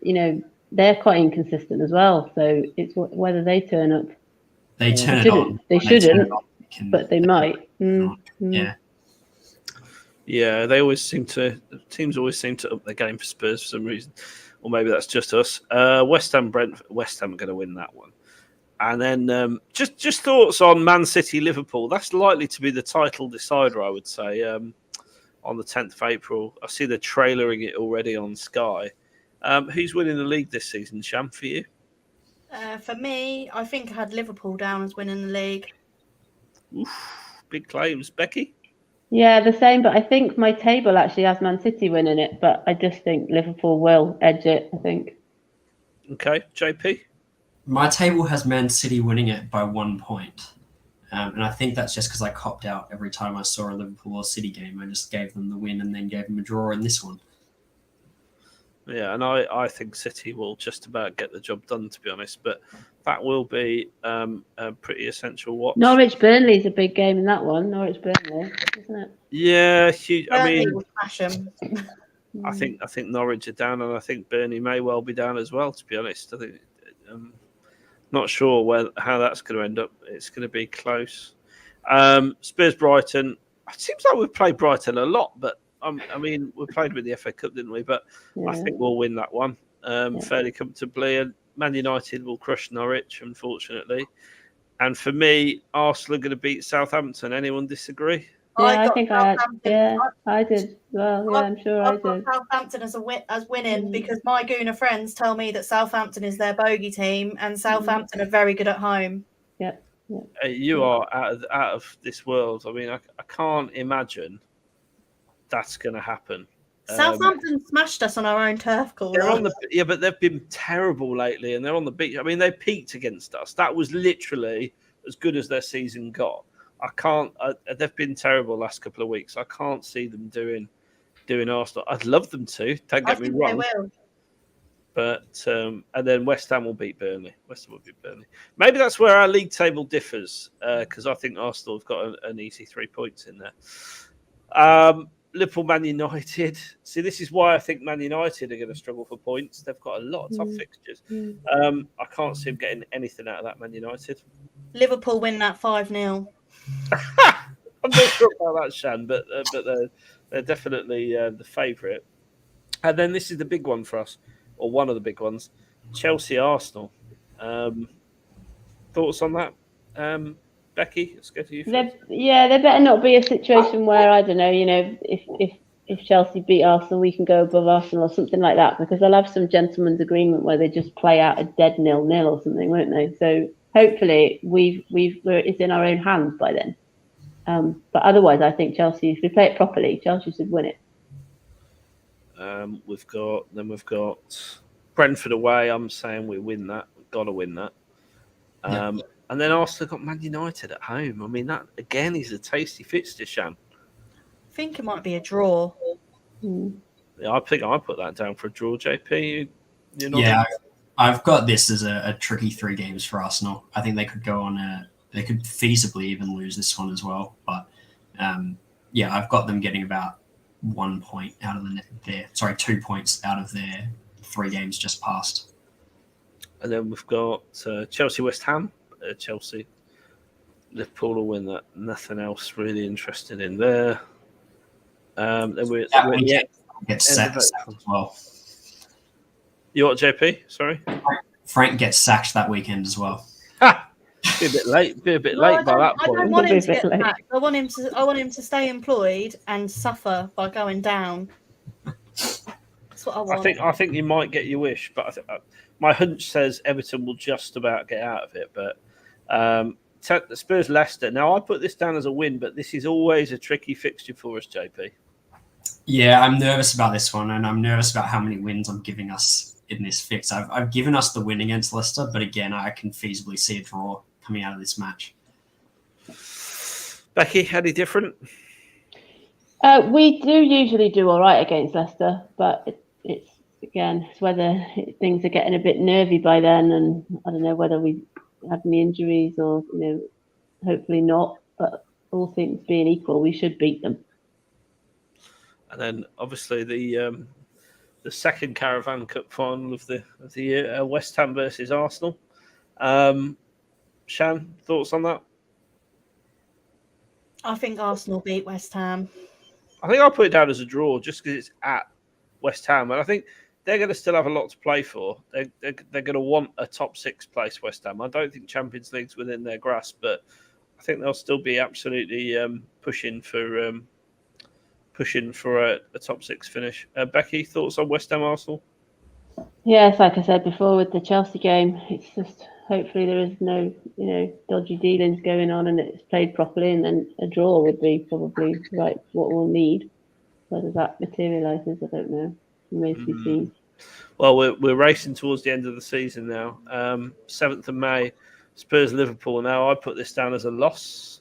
they're quite inconsistent as well. So it's whether they turn up. They turn it on. They shouldn't, but they might. Yeah. Yeah, teams always seem to up their game for Spurs for some reason. Or maybe that's just us. West Ham are going to win that one. And then just thoughts on Man City, Liverpool. That's likely to be the title decider, I would say, on the 10th of April. I see they're trailering it already on Sky. Who's winning the league this season, Sham, for you? For me, I think I had Liverpool down as winning the league. Oof, big claims. Becky? Yeah, the same, but I think my table actually has Man City winning it, but I just think Liverpool will edge it, I think. Okay, JP? My table has Man City winning it by 1 point. And I think that's just because I copped out every time I saw a Liverpool or City game. I just gave them the win and then gave them a draw in this one. Yeah, and I think City will just about get the job done, to be honest. But that will be a pretty essential watch. Norwich-Burnley is a big game in that one. Norwich-Burnley, isn't it? Yeah, huge. Burnley will smash them. I think Norwich are down, and I think Burnley may well be down as well. To be honest, I think not sure how that's going to end up. It's going to be close. Spurs Brighton. It seems like we've played Brighton a lot, but we played with the FA Cup, didn't we? But I think we'll win that one fairly comfortably. And Man United will crush Norwich, unfortunately. And for me, Arsenal are going to beat Southampton. Anyone disagree? Yeah, I think I did. Well, yeah, I'm sure I did. Southampton as winning because my Gooner friends tell me that Southampton is their bogey team and Southampton are very good at home. Yeah. You are out of this world. I mean, I can't imagine that's going to happen. Southampton smashed us on our own turf, but they've been terrible lately, and they're on the beach. I mean, they peaked against us. That was literally as good as their season got. They've been terrible the last couple of weeks. I can't see them doing Arsenal. I'd love them to. Don't get me wrong. They will. But and then West Ham will beat Burnley. Maybe that's where our league table differs because I think Arsenal have got an easy 3 points in there. Liverpool, Man United. See, this is why I think Man United are going to struggle for points. They've got a lot of tough fixtures. I can't see them getting anything out of that Man United. Liverpool win that 5-0. I'm not sure about that, Shan, but they're definitely the favourite. And then this is the big one for us, or one of the big ones, Chelsea-Arsenal. Thoughts on that? Becky, let's go to you first. There better not be a situation where, I don't know, if Chelsea beat Arsenal, we can go above Arsenal or something like that, because they'll have some gentleman's agreement where they just play out a dead 0-0 or something, won't they? So hopefully it's in our own hands by then. But otherwise, I think Chelsea, if we play it properly, Chelsea should win it. We've got Brentford away. I'm saying we win that. We've got to win that. And then Arsenal got Man United at home. I mean, that again is a tasty fixture, Shan. I think it might be a draw. Yeah, I think I put that down for a draw, JP. You're not Yeah, I've got this as a tricky 3 games for Arsenal. I think they could go on they could feasibly even lose this one as well. But yeah, I've got them getting about 1 point out of their 2 points out of their 3 games just passed. And then we've got Chelsea, West Ham. Chelsea, Liverpool will win that. Nothing else really interested in there. Then we're Gets sacked as well. You what, JP? Sorry, Frank gets sacked that weekend as well. Be a bit late. By that I point. don't want him to get sacked. I want him to stay employed and suffer by going down. That's what I want. I think you might get your wish, but my hunch says Everton will just about get out of it. But Spurs Leicester. Now I put this down as a win, but this is always a tricky fixture for us, JP. Yeah, I'm nervous about this one, and I'm nervous about how many wins I'm giving us in this fix. I've given us the win against Leicester, but again, I can feasibly see a draw coming out of this match. Becky, any different? We do usually do all right against Leicester, but it's whether things are getting a bit nervy by then, and I don't know whether we have any injuries or hopefully not. But all things being equal, we should beat them. And then obviously the second Caravan Cup final of the year, West Ham versus Arsenal. Shan, thoughts on that? I think Arsenal beat West Ham. I think I'll put it down as a draw just because it's at West Ham, and I think they're going to still have a lot to play for. They're going to want a top 6 place, West Ham. I don't think Champions League's within their grasp, but I think they'll still be absolutely pushing for a top 6 finish. Becky, thoughts on West Ham Arsenal? Yes, like I said before with the Chelsea game, it's just hopefully there is no dodgy dealings going on and it's played properly, and then a draw would be probably what we'll need. Whether that materialises, I don't know. Remains to be seen. Well, we're racing towards the end of the season now. 7th of May, Spurs Liverpool. Now I put this down as a loss.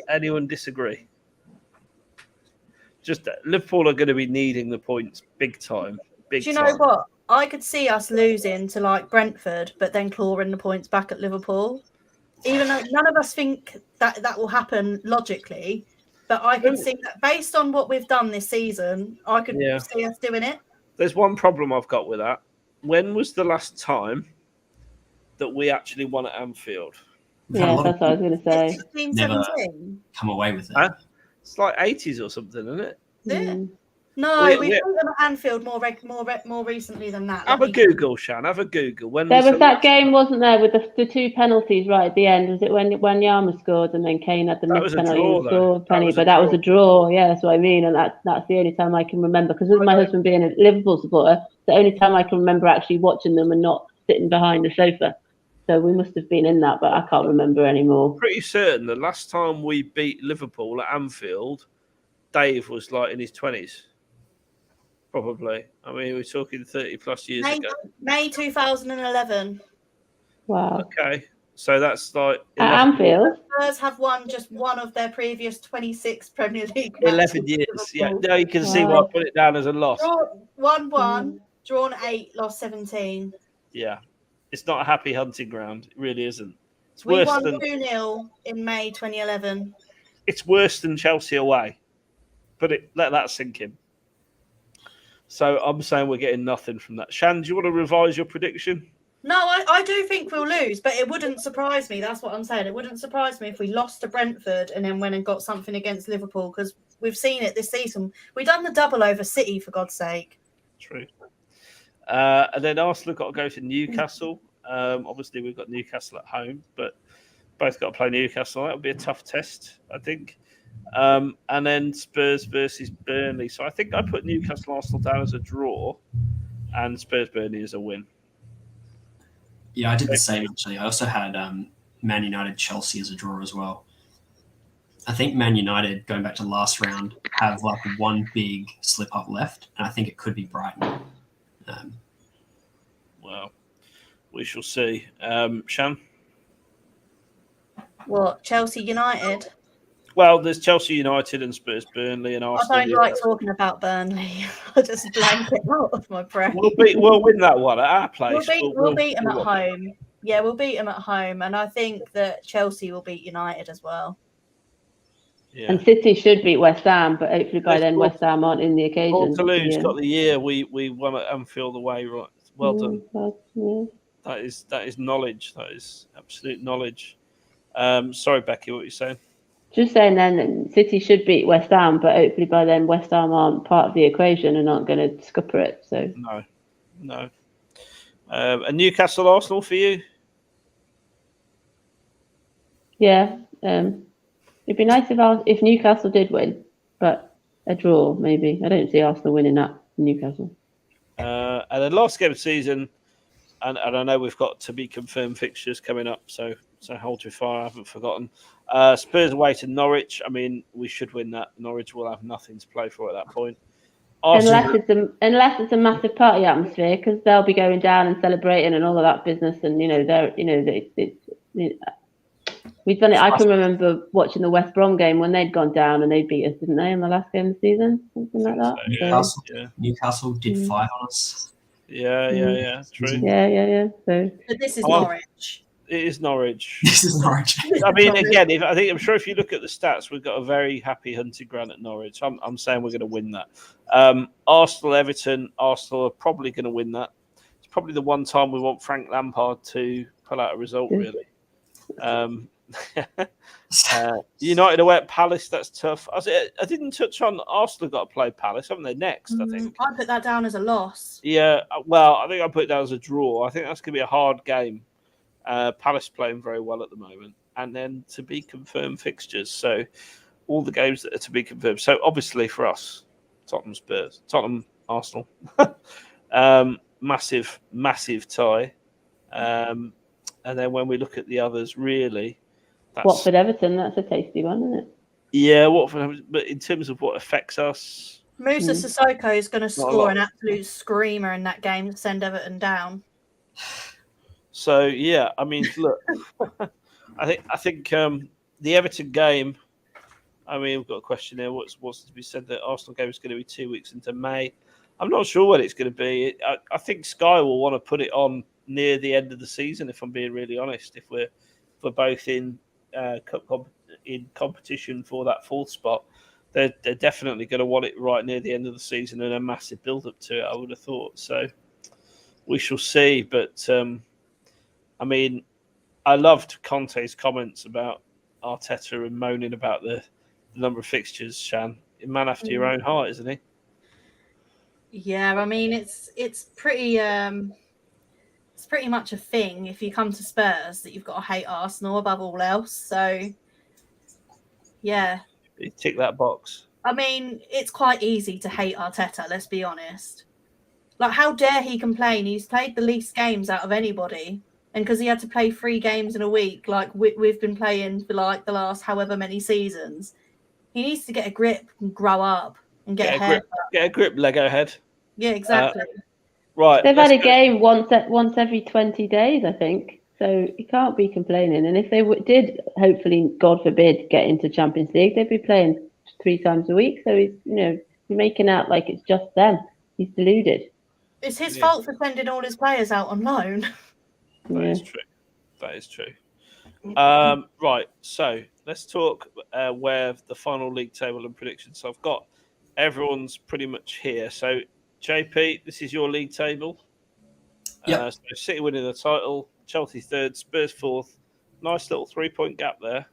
Anyone disagree? Just Liverpool are going to be needing the points big time. Do you know what? I could see us losing to like Brentford, but then clawing the points back at Liverpool. Even though none of us think that will happen logically, but I could see that based on what we've done this season, I could see us doing it. There's one problem I've got with that. When was the last time that we actually won at Anfield? Yeah, that's what I was going to say. 16, Never 17. come away with it. Huh? It's like 80s or something, isn't it? Yeah. No, we've been at Anfield more recently than that. Have a Google, Shan. Have a Google. When there was that game, wasn't there, with the 2 penalties right at the end? Was it when Yama scored and then Kane had the missed penalty and scored penny? But that was a draw. Yeah, that's what I mean. And that's the only time I can remember, because with my husband being a Liverpool supporter, the only time I can remember actually watching them and not sitting behind the sofa. So we must have been in that, but I can't remember anymore. Pretty certain the last time we beat Liverpool at Anfield, Dave was like in his 20s. Probably. I mean, we're talking 30 plus years ago. May 2011. Wow. Okay. So that's like... At Anfield? Spurs have won just one of their previous 26 Premier League matches. 11 years. Yeah. Now you can see why I put it down as a loss. 1-1, drawn 8, lost 17. Yeah. It's not a happy hunting ground. It really isn't. It's we worse won than 2-0 in May 2011. It's worse than Chelsea away. But let that sink in. So I'm saying we're getting nothing from that. Shan, do you want to revise your prediction? No, I do think we'll lose, but it wouldn't surprise me. That's what I'm saying. It wouldn't surprise me if we lost to Brentford and then went and got something against Liverpool, because we've seen it this season. We've done the double over City, for God's sake. True. And then Arsenal got to go to Newcastle. Obviously, we've got Newcastle at home, but both got to play Newcastle. That would be a tough test, I think. And then Spurs versus Burnley. So I think I put Newcastle Arsenal down as a draw and Spurs Burnley as a win. Yeah, I did the same actually. I also had Man United Chelsea as a draw as well. I think Man United, going back to last round, have like one big slip up left, and I think it could be Brighton. Well, we shall see. Shan? What, Chelsea United? Well, there's Chelsea United and Spurs, Burnley and I Arsenal. don't like talking about Burnley. I just blank it out of my brain. We'll win that one at our place. We'll beat them at home. Yeah, we'll beat them at home, and I think that Chelsea will beat United as well. Yeah. And City should beat West Ham, but hopefully by then West Ham aren't in the occasion. All Toulouse's got the year we won at Anfield away, right? Well done. Yeah. That is knowledge. That is absolute knowledge. Sorry, Becky, what were you saying? Just saying then that City should beat West Ham, but hopefully by then West Ham aren't part of the equation and aren't going to scupper it. So No. And Newcastle Arsenal for you? Yeah, it'd be nice if Newcastle did win, but a draw maybe. I don't see Arsenal winning that Newcastle. And then last game of the season, and I know we've got to be confirmed fixtures coming up, so hold your fire. I haven't forgotten. Spurs away to Norwich. I mean, we should win that. Norwich will have nothing to play for at that point. Unless it's a massive party atmosphere, because they'll be going down and celebrating and all of that business, and we've done it. I can remember watching the West Brom game when they'd gone down and they beat us, didn't they, in the last game of the season, something like that. Newcastle did 5 on us. Yeah. True. Yeah. So, but this is Norwich. It is Norwich. This is Norwich. I mean, again, I'm sure if you look at the stats, we've got a very happy hunting ground at Norwich. I'm saying we're going to win that. Arsenal, Everton, Arsenal are probably going to win that. It's probably the one time we want Frank Lampard to pull out a result, really. United away at Palace, that's tough. I didn't touch on Arsenal got to play Palace, haven't they, next, I think? I put that down as a loss. Yeah, well, I think I put it down as a draw. I think that's going to be a hard game. Palace playing very well at the moment. And then to be confirmed fixtures. So all the games that are to be confirmed. So obviously for us, Tottenham Spurs, Tottenham Arsenal. Massive tie. And then when we look at the others, really, Watford Everton, that's a tasty one, isn't it? Yeah, Watford. But in terms of what affects us, Musa Sissoko is going to score an absolute screamer in that game to send Everton down. So yeah, I mean, look, I think the Everton game. I mean, we've got a question here. What's to be said that Arsenal game is going to be 2 weeks into May? I'm not sure what it's going to be. I think Sky will want to put it on near the end of the season. If I'm being really honest, if we're both in competition for that fourth spot, they're definitely going to want it right near the end of the season and a massive build up to it. I would have thought so. We shall see, but. I mean, I loved Conte's comments about Arteta and moaning about the number of fixtures, Shan. A man after your own heart, isn't he? Yeah, I mean, it's pretty much a thing if you come to Spurs that you've got to hate Arsenal above all else. So, yeah. You tick that box. I mean, it's quite easy to hate Arteta, let's be honest. Like, how dare he complain? He's played the least games out of anybody. And because he had to play 3 games in a week, like we've been playing for like the last however many seasons, he needs to get a grip and grow up and get a haircut. Get a grip, Lego head. Yeah, exactly. Right. They've had a game once every 20 days, I think. So you can't be complaining. And if they did, hopefully, God forbid, get into Champions League, they'd be playing 3 times a week. So he's making out like it's just them. He's deluded. It's his fault for sending all his players out on loan. That is true. Right, so let's talk where the final league table and predictions. So I've got everyone's pretty much here. So JP, this is your league table. Yeah. So City winning the title, Chelsea third, Spurs fourth. Nice little 3-point gap there.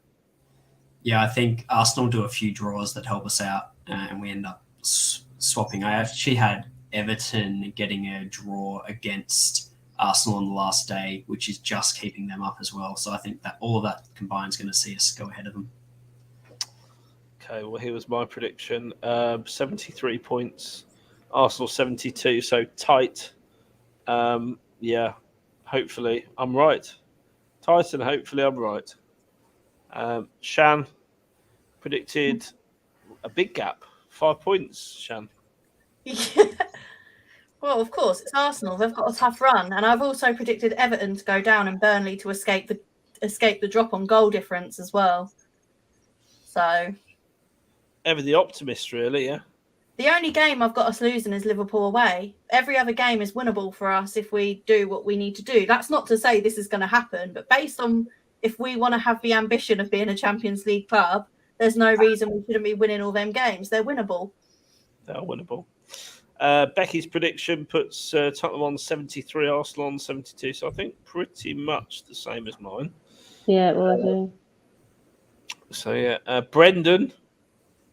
Yeah, I think Arsenal do a few draws that help us out, and we end up swapping. I actually had Everton getting a draw against Arsenal on the last day, which is just keeping them up as well. So I think that all of that combined is going to see us go ahead of them. Okay, well, here was my prediction. 73 points, Arsenal 72, so tight. Yeah, hopefully I'm right. Tight and hopefully I'm right. Shan predicted a big gap, 5 points, Shan. Yeah. Well, of course, it's Arsenal. They've got a tough run. And I've also predicted Everton to go down and Burnley to escape escape the drop on goal difference as well. So Ever the optimist, really, yeah. the only game I've got us losing is Liverpool away. Every other game is winnable for us if we do what we need to do. That's not to say this is going to happen, but based on if we want to have the ambition of being a Champions League club, there's no reason we shouldn't be winning all them games. They're winnable. They are winnable. Becky's prediction puts Tottenham on 73, Arsenal on 72. So I think pretty much the same as mine. Yeah, it was. So yeah, Brendan,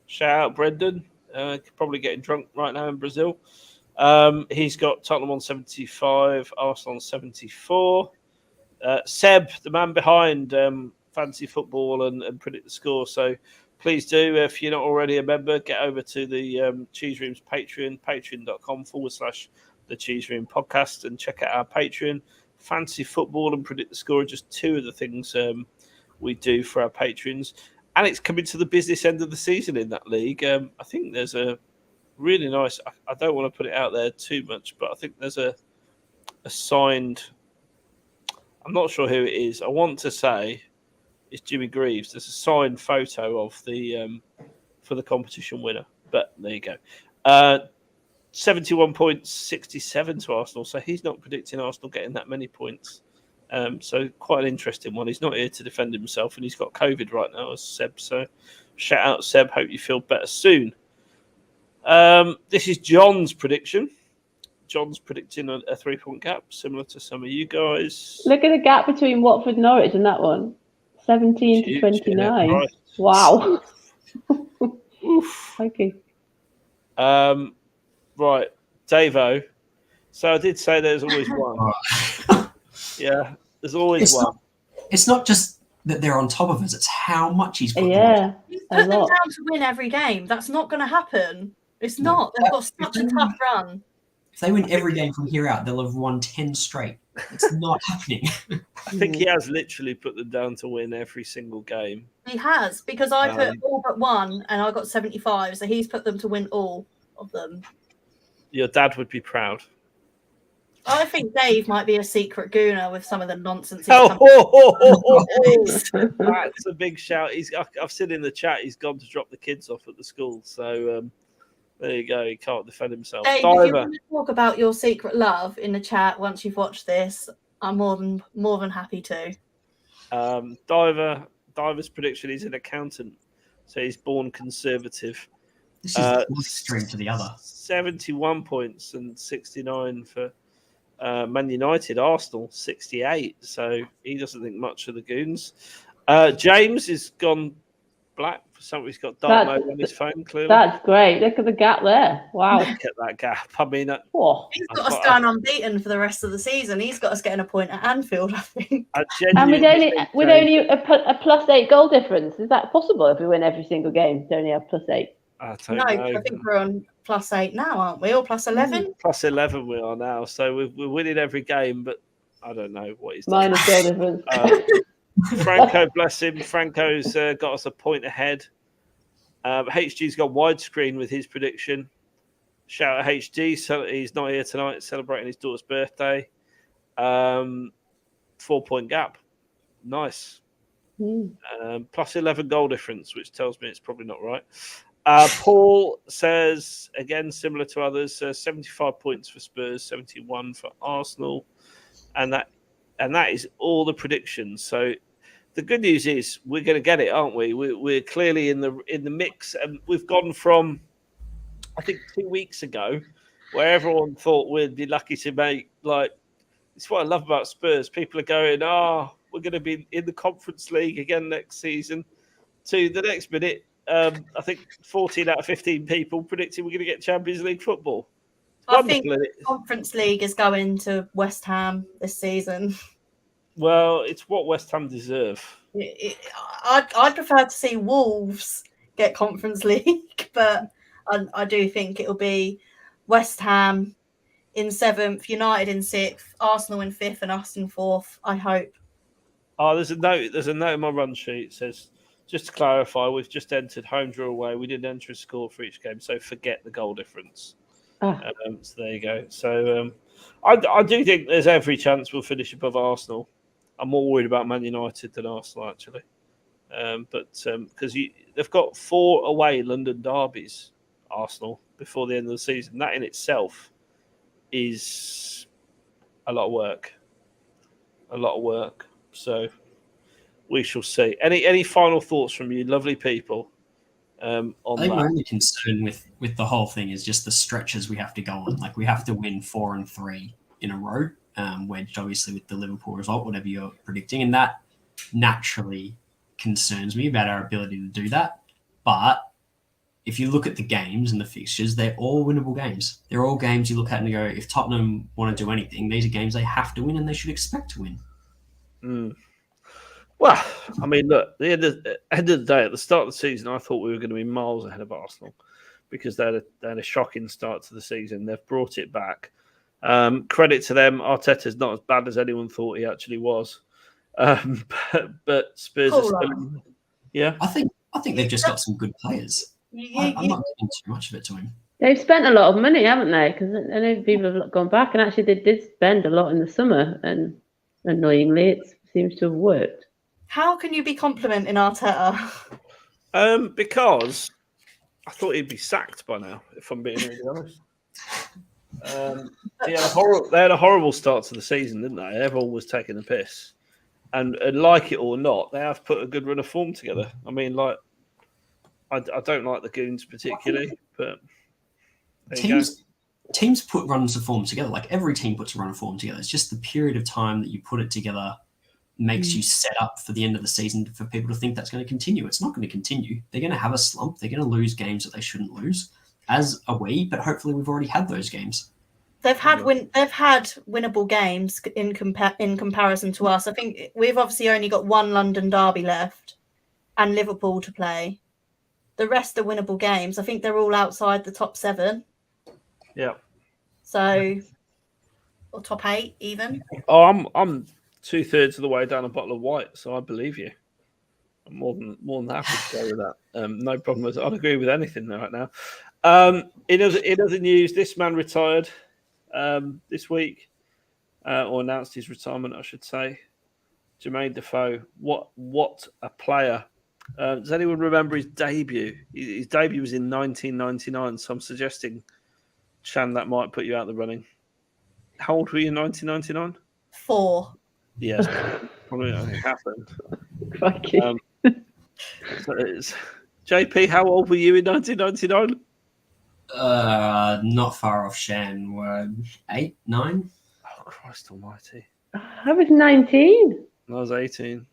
shout out Brendan. Probably getting drunk right now in Brazil. He's got Tottenham on 75, Arsenal on 74. Seb, the man behind Fantasy Football and Predict the Score. So please do, if you're not already a member, get over to the Cheese Room's Patreon, patreon.com/the Cheese Room podcast, and check out our Patreon. Fantasy Football and Predict the Score are just two of the things we do for our patrons. And it's coming to the business end of the season in that league. I think there's a really nice, I don't want to put it out there too much, but I think there's a signed, I'm not sure who it is. I want to say it's Jimmy Greaves. There's a signed photo of the for the competition winner. But there you go. 71.67 to Arsenal. So he's not predicting Arsenal getting that many points. So quite an interesting one. He's not here to defend himself, and he's got COVID right now, as Seb. So shout out, Seb. Hope you feel better soon. This is John's prediction. John's predicting a 3-point gap, similar to some of you guys. Look at the gap between Watford and Norwich and that one. 17 to 29. Yeah, right. Wow. Oof. Okay. Right, Davo. So I did say there's always one. Yeah, there's always one. It's not just that they're on top of us, it's how much he's put them He's put them down to win every game. That's not going to happen. It's not. They've got such a tough run. If they win every game from here out, they'll have won 10 straight. It's not happening. I think he has literally put them down to win every single game. He has, because I put all but one and I got 75, so he's put them to win all of them. Your dad would be proud. I think Dave might be a secret gooner with some of the nonsense. That's a big shout. I've seen in the chat he's gone to drop the kids off at the school. So there you go. He can't defend himself. Dave, if you want to talk about your secret love in the chat once you've watched this, I'm more than happy to. Diver's prediction: he's an accountant, so he's born conservative. This is one extreme to the other. 71 points and 69 for Man United. Arsenal 68. So he doesn't think much of the Goons. James has gone black for something. He's got dark mode on his phone. Clearly, that's great. Look at the gap there. Wow. Look at that gap. I mean, he's got us going unbeaten for the rest of the season. He's got us getting a point at Anfield, I think. And with only a +8 goal difference, is that possible if we win every single game? To only have +8. I don't know. I think we're on +8 now, aren't we? Or +11? +11 we are now. So we're winning every game, but I don't know what he's done. Minus goal difference. Franco, bless him. Franco's got us a point ahead. HG's got widescreen with his prediction. Shout out HG. So he's not here tonight, celebrating his daughter's birthday. 4-point gap. Nice. +11 goal difference, which tells me it's probably not right. Paul says, again, similar to others, 75 points for Spurs, 71 for Arsenal. And that is all the predictions. So the good news is we're going to get it, aren't we? We're clearly in the mix, and we've gone from, I think, 2 weeks ago, where everyone thought we'd be lucky to make, it's what I love about Spurs. People are going, we're going to be in the Conference League again next season. To the next minute, I think 14 out of 15 people predicting we're going to get Champions League football. I think the Conference League is going to West Ham this season. Well, it's what West Ham deserve. I'd prefer to see Wolves get Conference League, but I do think it'll be West Ham in 7th, United in 6th, Arsenal in 5th, and us in 4th, I hope. There's a note in my run sheet. It says, just to clarify, we've just entered home, draw, away. We didn't enter a score for each game, so forget the goal difference. So there you go. So I do think there's every chance we'll finish above Arsenal. I'm more worried about Man United than Arsenal, actually. Because they've got 4 away London derbies, Arsenal, before the end of the season. That in itself is a lot of work. A lot of work. So we shall see. Any final thoughts from you, lovely people, on I think that? my only concern with the whole thing is just the stretches we have to go on. Like, we have to win 4 and 3 in a row, wedged obviously with the Liverpool result, whatever you're predicting, and that naturally concerns me about our ability to do that. But if you look at the games and the fixtures, they're all winnable games. They're all games you look at and go, if Tottenham want to do anything, these are games they have to win and they should expect to win. Well, I mean, look, at the end of the day, at the start of the season, I thought we were going to be miles ahead of Arsenal because they had a shocking start to the season. They've brought it back. Credit to them. Arteta's not as bad as anyone thought he actually was. But Spurs are still... Yeah? I think they've just got some good players. I'm not giving too much of it to him. They've spent a lot of money, haven't they? Because I know people have gone back, and actually they did spend a lot in the summer, and annoyingly, it seems to have worked. How can you be complimenting Arteta? Because I thought he'd be sacked by now, if I'm being really honest. They had a horrible start to the season, didn't they? Everyone was taking the piss. And like it or not, they have put a good run of form together. I mean, like, I don't like the Goons particularly, but teams put runs of form together. Like, every team puts a run of form together. It's just the period of time that you put it together makes you set up for the end of the season for people to think that's going to continue. It's not going to continue. They're going to have a slump. They're going to lose games that they shouldn't lose, as are we. But hopefully, we've already had those games. They've had winnable games in comparison to us. I think we've obviously only got 1 London derby left and Liverpool to play. The rest are winnable games. I think they're all outside the top 7. Yeah. So, or top 8 even. Oh, I'm 2/3 of the way down a bottle of white, so I believe you. I'm more than happy to go with that. No problem. I'd agree with anything right now. In other news, this man retired this week, or announced his retirement, I should say. Jermain Defoe. What a player! Does anyone remember his debut? His debut was in 1999, so I'm suggesting, Shan, that might put you out the running. How old were you in 1999? 4. Yes, probably it happened. Crikey. JP, how old were you in 1999? Not far off Shan. Were 8, 9? Oh, Christ almighty. I was 19. I was 18.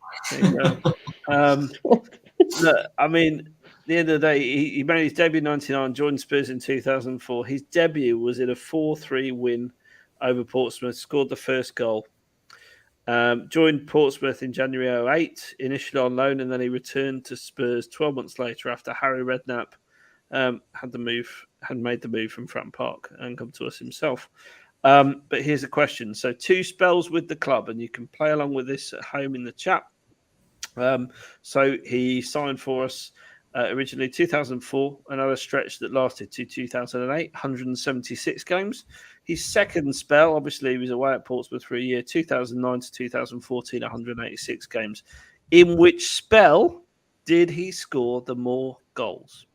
Look, I mean, at the end of the day, he made his debut in 1999, joined Spurs in 2004. His debut was in a 4-3 win over Portsmouth, scored the first goal. Joined Portsmouth in January 2008, initially on loan, and then he returned to Spurs 12 months later after Harry Redknapp had made the move from Fratton Park and come to us himself. But here's a question. So 2 spells with the club, and you can play along with this at home in the chat. So he signed for us originally 2004, another stretch that lasted to 2008, 176 games. His second spell, obviously, he was away at Portsmouth for a year, 2009 to 2014, 186 games. In which spell did he score the more goals?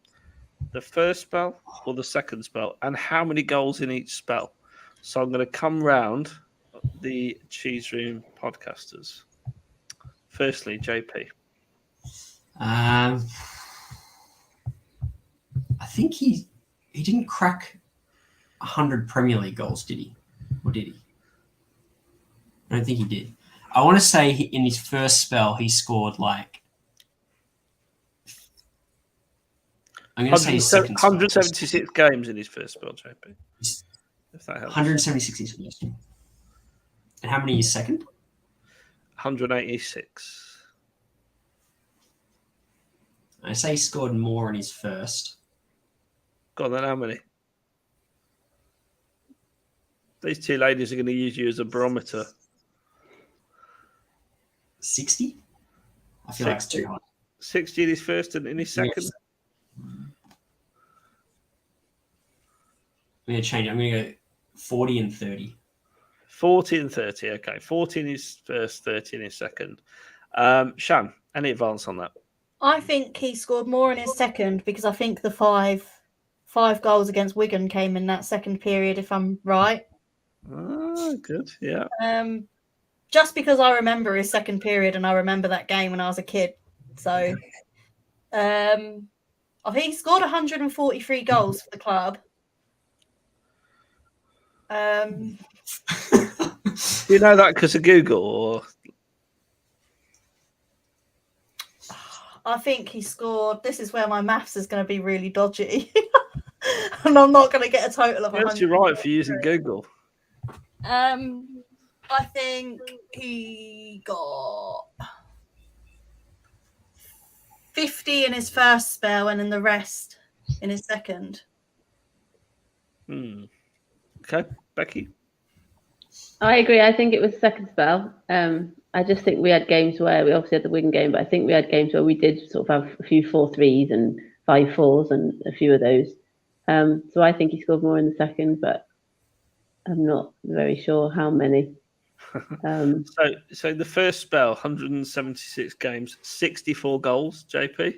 The first spell or the second spell? And how many goals in each spell? So I'm going to come round the Cheese Room podcasters. Firstly, JP. I think he didn't crack 100 Premier League goals, did he? Or did he? I don't think he did. I want to say in his first spell, he scored like... I'm going to say his second spell. 176 games in his first spell, JP. If that helps. 176 is first. And how many is second? 186. I say he scored more in his first. Go on then, how many? These 2 ladies are going to use you as a barometer. 60? I feel like it's too high. 60 in his first and in his second? Yes. I'm going to change it. I'm going to go 40 and 30. 40 and 30. Okay, 40 in his first, 30 in his second. Shan, any advance on that? I think he scored more in his second because I think the five goals against Wigan came in that second period, if I'm right. Good, yeah. Just because I remember his second period and I remember that game when I was a kid. So I think he scored 143 goals for the club. Do you know that because of Google? Or I think he scored. This is where my maths is going to be really dodgy. And I'm not going to get a total of 100. you're right for using Google. I think he got 50 in his first spell and then the rest in his second. Okay, Becky? I agree. I think it was second spell. I just think we had games where we obviously had the Wigan game, but I think we had games where we did sort of have a few 4-3s and 5-4s and a few of those. So I think he scored more in the second, but I'm not very sure how many. So the first spell, 176 games, 64 goals, JP.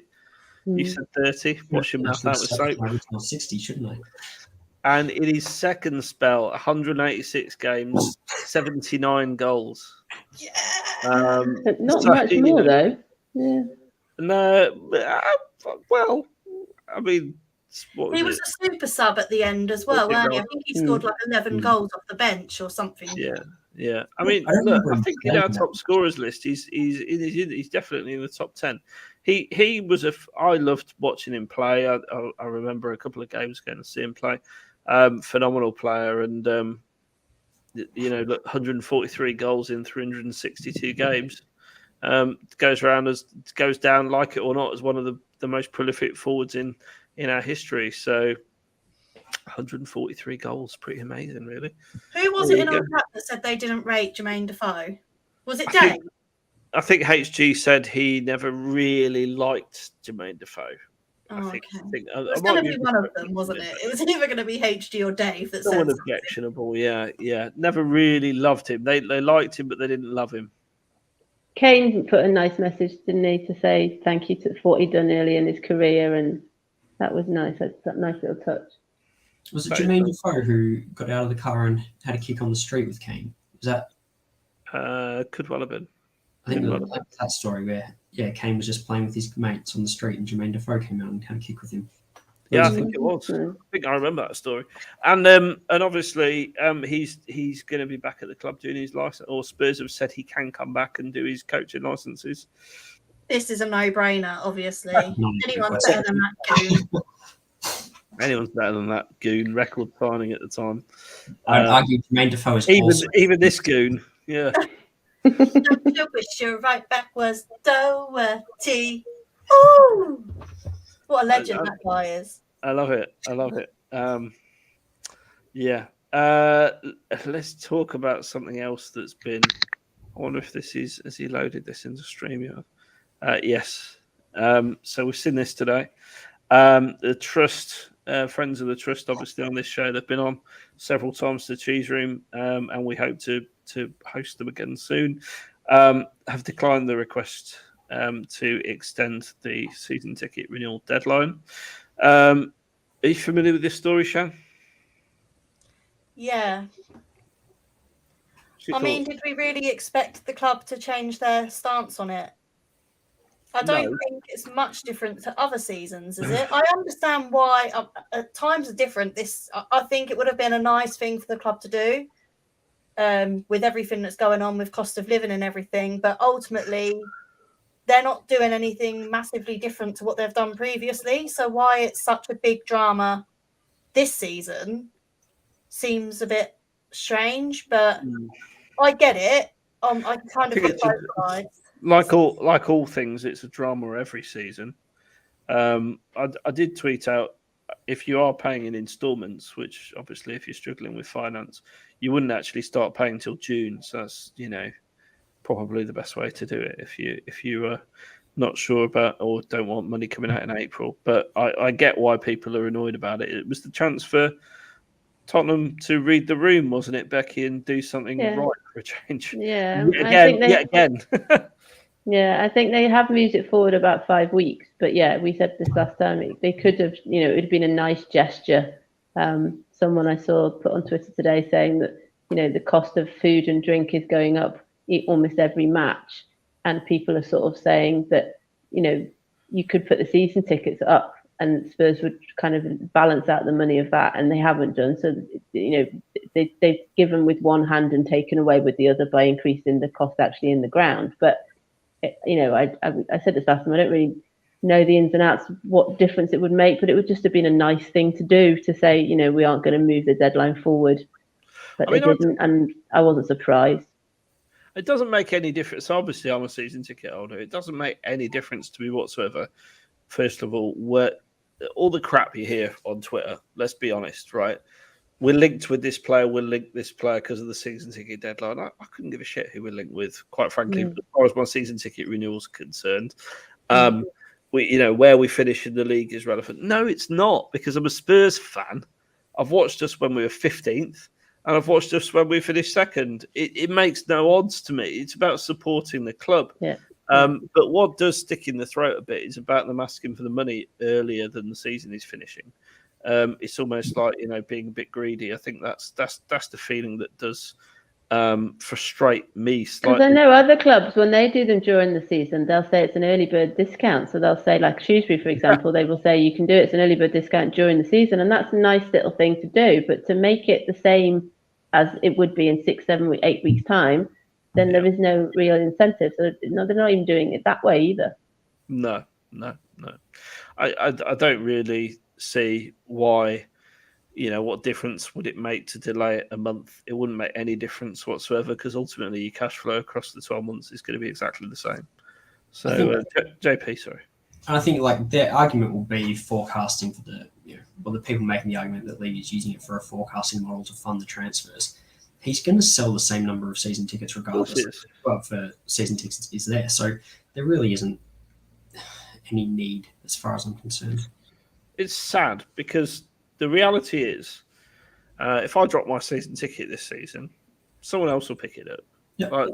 You said 30. Wash your mouth out with soap. 60, shouldn't I? And in his second spell, 186 games, 79 goals. Yeah. Not much more, though. Yeah. No, well, I mean, he was a super sub at the end as well, weren't he? I think he scored like 11 goals off the bench or something. Yeah. I mean, look, I think in our top scorers list, he's definitely in the top 10. He was I loved watching him play. I remember a couple of games going to see him play. Phenomenal player, and look, 143 goals in 362 games. Goes down, like it or not, as one of the most prolific forwards in our history. So 143 goals, pretty amazing, really. Who was it in our chat that said they didn't rate Jermain Defoe? Was it Dave? I think HG said he never really liked Jermain Defoe. It was going to be one of them, wasn't it? It was either going to be HG or Dave that said something objectionable. Yeah. Never really loved him. They liked him, but they didn't love him. Kane put a nice message, didn't he, to say thank you to what he'd done early in his career, and that was nice. That's a nice little touch. Was it Jermain Defoe who got out of the car and had a kick on the street with Kane? Was that? Could well have been. I think that story where Kane was just playing with his mates on the street and Jermain Defoe came out and had a kick with him. Yeah, I think it was. I think I remember that story. And obviously he's going to be back at the club doing his license, or Spurs have said he can come back and do his coaching licenses. This is a no-brainer, obviously. Anyone's better than that goon. Anyone's better than that goon. Record signing at the time. I'd argue Jermain Defoe is even this goon. Yeah. Don't you wish your right back was Doherty? Ooh! What a legend that guy is. I love it. Yeah. Let's talk about something else that's been. I wonder if this is. Has he loaded this into StreamYard? Yes. So we've seen this today. The Trust, friends of the Trust, obviously on this show, they've been on several times to the Cheese Room, and we hope to host them again soon. Have declined the request to extend the season ticket renewal deadline. Are you familiar with this story, Shan? Yeah. I mean, did we really expect the club to change their stance on it? I don't think it's much different to other seasons, is it? I understand why times are different. I think it would have been a nice thing for the club to do with everything that's going on with cost of living and everything. But ultimately, they're not doing anything massively different to what they've done previously. So why it's such a big drama this season seems a bit strange, but I get it. I kind of put both sides. Like all things, it's a drama every season. I did tweet out, if you are paying in instalments, which obviously if you're struggling with finance, you wouldn't actually start paying till June. So that's probably the best way to do it if you are not sure about or don't want money coming out in April. But I get why people are annoyed about it. It was the chance for Tottenham to read the room, wasn't it, Becky, and do something right for a change? Yeah, Yet again. Yeah, I think they have moved it forward about 5 weeks. But yeah, we said this last time. They could have, it would have been a nice gesture. Someone I saw put on Twitter today saying that, the cost of food and drink is going up almost every match. And people are sort of saying that, you could put the season tickets up and Spurs would kind of balance out the money of that. And they haven't done. So, they've given with one hand and taken away with the other by increasing the cost actually in the ground. But I said this last time, I don't really know the ins and outs, what difference it would make, but it would just have been a nice thing to do to say, we aren't going to move the deadline forward. But they didn't, and I wasn't surprised. It doesn't make any difference. Obviously, I'm a season ticket holder. It doesn't make any difference to me whatsoever. First of all, all the crap you hear on Twitter, let's be honest, right? We're linked with this player. We're linked this player because of the season ticket deadline. I couldn't give a shit who we're linked with, quite frankly, as far as my season ticket renewal is concerned. Where we finish in the league is relevant. No, it's not, because I'm a Spurs fan. I've watched us when we were 15th, and I've watched us when we finished second. It makes no odds to me. It's about supporting the club. Yeah. But what does stick in the throat a bit is about them asking for the money earlier than the season is finishing. It's almost like being a bit greedy. I think that's the feeling that does frustrate me slightly. Because I know other clubs, when they do them during the season, they'll say it's an early bird discount. So they'll say, like Shrewsbury, for example, they will say you can do it. It's an early bird discount during the season, and that's a nice little thing to do. But to make it the same as it would be in 6, 7, 8 weeks' time, then there is no real incentive. So no, they're not even doing it that way either. No. I don't really see why. What difference would it make to delay it a month? It wouldn't make any difference whatsoever, because ultimately your cash flow across the 12 months is going to be exactly the same. So, JP, sorry. And I think their argument will be forecasting for the people making the argument that Lee is using it for a forecasting model to fund the transfers. He's going to sell the same number of season tickets regardless. Well, for season tickets is there, so there really isn't any need as far as I'm concerned. It's sad because the reality is, if I drop my season ticket this season, someone else will pick it up. Yeah.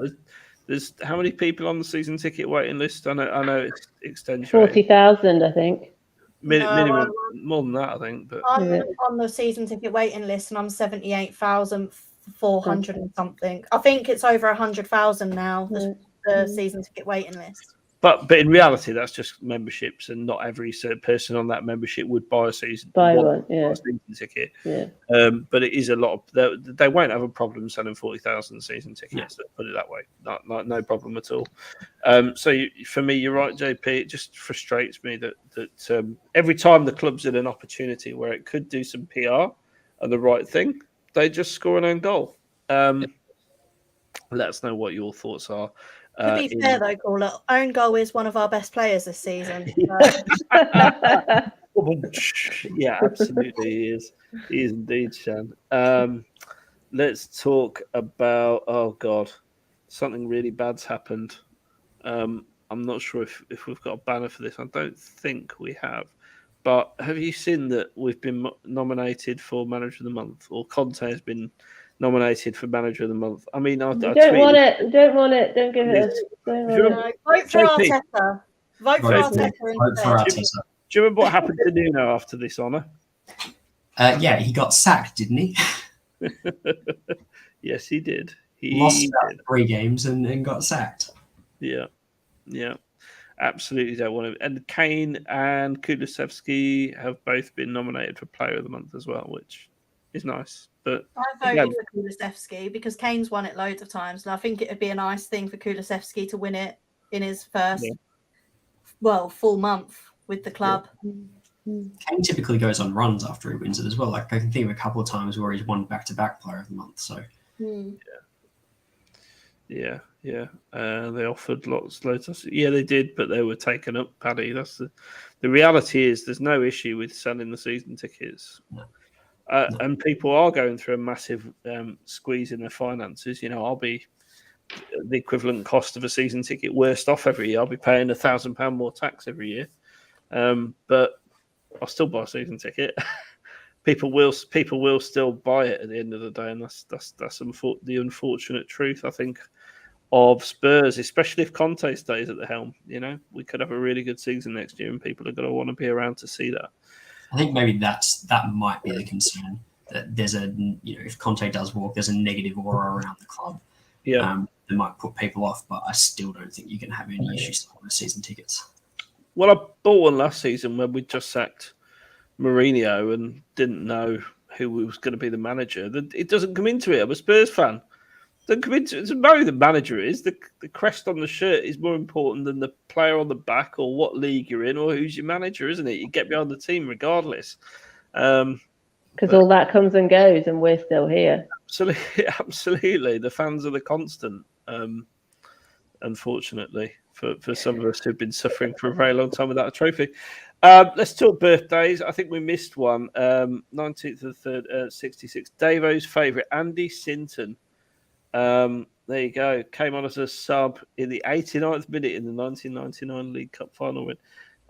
There's how many people on the season ticket waiting list? I know it's extension. 40,000, I think. Minimum, more than that, I think. But I'm on the season ticket waiting list, and I'm 78,400 and something. I think it's over 100,000 now. The season ticket waiting list. But in reality, that's just memberships, and not every person on that membership would buy a season ticket. Yeah. But it is a lot. They won't have a problem selling 40,000 season tickets. Let's put it that way. No problem at all. For me, you're right, JP. It just frustrates me that every time the club's in an opportunity where it could do some PR and the right thing, they just score an own goal. Let us know what your thoughts are. To be fair, though, Caller, own goal is one of our best players this season. Yeah, absolutely, he is. He is indeed, Shan. Let's talk about, something really bad's happened. I'm not sure if we've got a banner for this. I don't think we have. But have you seen that we've been nominated for Manager of the Month, or Conte has been nominated for Manager of the Month? I mean, don't want it. Don't give it. Vote for Arteta. Vote for Arteta. Do you remember what happened to Nuno after this honour? He got sacked, didn't he? Yes, he did. He lost 3 games and got sacked. Yeah. Absolutely don't want him. And Kane and Kulusevski have both been nominated for Player of the Month as well, which is nice. But I voted for Kulusevski because Kane's won it loads of times, and I think it would be a nice thing for Kulusevski to win it in his first, full month with the club. Kane typically goes on runs after he wins it as well. I can think of a couple of times where he's won back-to-back Player of the Month. So, yeah. They offered loads. Yeah, they did, but they were taken up. Paddy, that's the reality. Is there's no issue with selling the season tickets. No. And people are going through a massive squeeze in their finances. I'll be the equivalent cost of a season ticket worst off every year. I'll be paying £1,000 more tax every year, but I'll still buy a season ticket. people will still buy it at the end of the day, and that's the unfortunate truth, I think, of Spurs, especially if Conte stays at the helm. We could have a really good season next year, and people are going to want to be around to see that. I think maybe that might be the concern, that there's if Conte does walk, there's a negative aura around the club. Yeah, that might put people off, but I still don't think you can have any issues with season tickets. Well, I bought one last season when we just sacked Mourinho and didn't know who was going to be the manager. It doesn't come into it. I'm a Spurs fan. Doesn't come into it. It doesn't matter who the manager is. The crest on the shirt is more important than the player on the back or what league you're in or who's your manager, isn't it? You get behind the team regardless. Because all that comes and goes, and we're still here. Absolutely. The fans are the constant, unfortunately, for some of us who've been suffering for a very long time without a trophy. Let's talk birthdays. I think we missed one. 19th of the 3rd, 66. Davo's favourite, Andy Sinton. There you go. Came on as a sub in the 89th minute in the 1999 League Cup final win.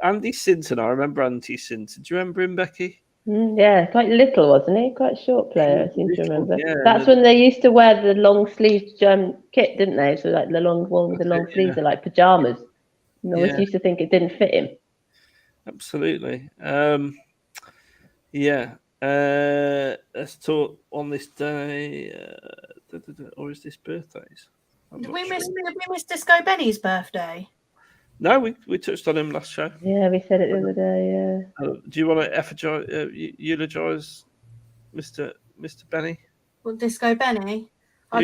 Andy Sinton, I remember Andy Sinton. Do you remember him, Becky? Yeah, quite little, wasn't he? Quite a short player, I seem to remember. Yeah, That's when they used to wear the long sleeved kit, didn't they? So like the long one with the long sleeves are like pajamas. And I always used to think it didn't fit him. Absolutely. Let's talk on this day. Or is this birthdays? Did we miss Disco Benny's birthday? No, we touched on him last show. Yeah, we said it the other day. Yeah. Do you want to eulogise Mr. Benny? Well, Disco Benny. I